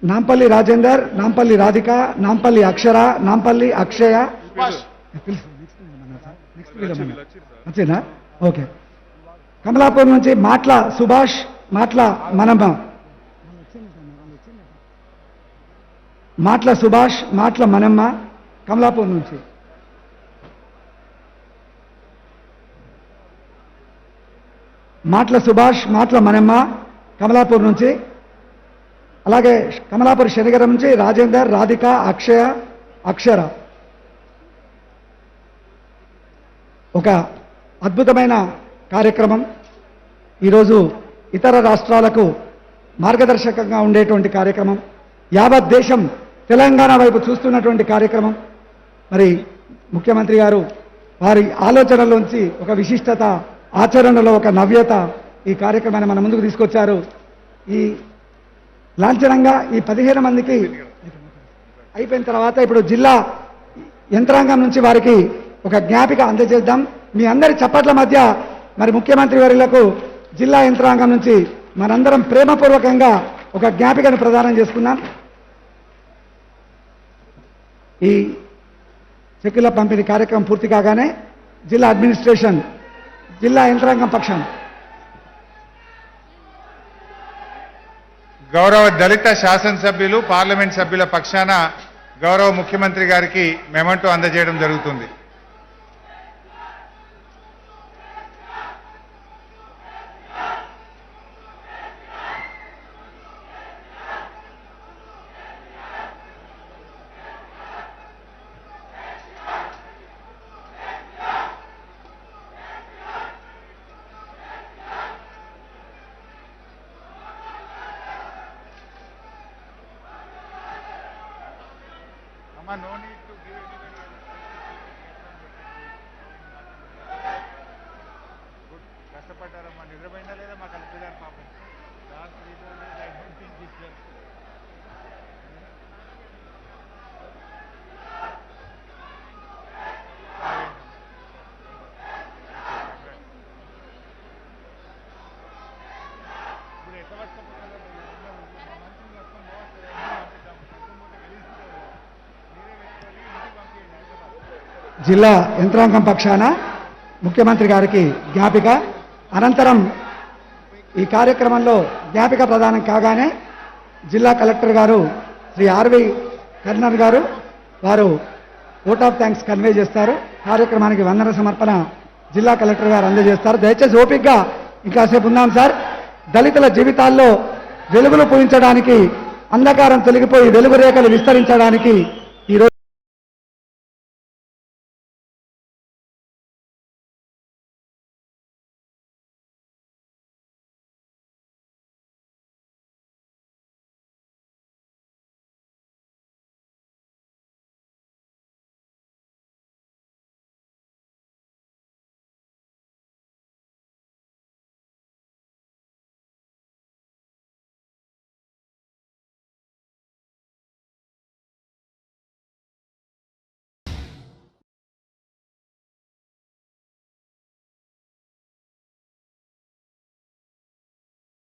నాంపల్లి రాజేందర్, నాంపల్లి రాధిక, నాంపల్లి అక్షర, నాంపల్లి అక్షయ. వచ్చిందా? ఓకే. కమలాపూర్ నుంచి మాట్ల సుభాష్, మాట్ల మనమ్మ. మాట్ల సుభాష్, మాట్ల మనమ్మ కమలాపూర్ నుంచి. మాట్ల సుభాష్, మాట్ల మనమ్మ కమలాపూర్ నుంచి. అలాగే కమలాపూర్ శనిగరం నుంచి రాజేందర్, రాధిక, అక్షయ, అక్షర. ఒక అద్భుతమైన కార్యక్రమం. ఈరోజు ఇతర రాష్ట్రాలకు మార్గదర్శకంగా ఉండేటువంటి కార్యక్రమం. యావత్ దేశం తెలంగాణ వైపు చూస్తున్నటువంటి కార్యక్రమం. మరి ముఖ్యమంత్రి గారు వారి ఆలోచనలోంచి ఒక విశిష్టత, ఆచరణలో ఒక నవ్యత ఈ కార్యక్రమాన్ని మన ముందుకు తీసుకొచ్చారు. ఈ లాంఛనంగా ఈ 15 మందికి అయిపోయిన తర్వాత ఇప్పుడు జిల్లా యంత్రాంగం నుంచి వారికి ఒక జ్ఞాపిక అందజేద్దాం. మీ అందరి చప్పట్ల మధ్య మరి ముఖ్యమంత్రి వర్యులకు జిల్లా యంత్రాంగం నుంచి మనందరం ప్రేమపూర్వకంగా ఒక జ్ఞాపికను ప్రదానం చేసుకున్నాం. ఈ చెక్కుల పంపిణీ కార్యక్రమం పూర్తి కాగానే జిల్లా అడ్మినిస్ట్రేషన్, జిల్లా యంత్రాంగం పక్షం గౌరవ దళిత శాసనసభ్యులు, పార్లమెంట్ సభ్యుల పక్షాన గౌరవ ముఖ్యమంత్రి గారికి మెమంటో అందజేయడం జరుగుతుంది. No need to give anybody good. కష్టపడ్డారమ్మా, నిద్రపోయినా లేదా మా కలెక్టర్ గారు పాపం. Last 3 days I don't think this year. ఇప్పుడు ఎట్లా పట్టుకోపోతారో మా మంత్రులు మొత్తం జిల్లా యంత్రాంగం పక్షాన ముఖ్యమంత్రి గారికి జ్ఞాపిక. అనంతరం ఈ కార్యక్రమంలో జ్ఞాపిక ప్రదానం కాగానే జిల్లా కలెక్టర్ గారు శ్రీ ఆర్వి కర్నర్ గారు వారు ఓట్ ఆఫ్ థ్యాంక్స్ కన్వే చేస్తారు. కార్యక్రమానికి వందన సమర్పణ జిల్లా కలెక్టర్ గారు అందజేస్తారు. దయచేసి ఓపికగా ఇంకాసేపు ఉందాం సార్. దళితుల జీవితాల్లో వెలుగులు పూయించడానికి, అంధకారం తొలగిపోయి వెలుగు రేఖలు విస్తరించడానికి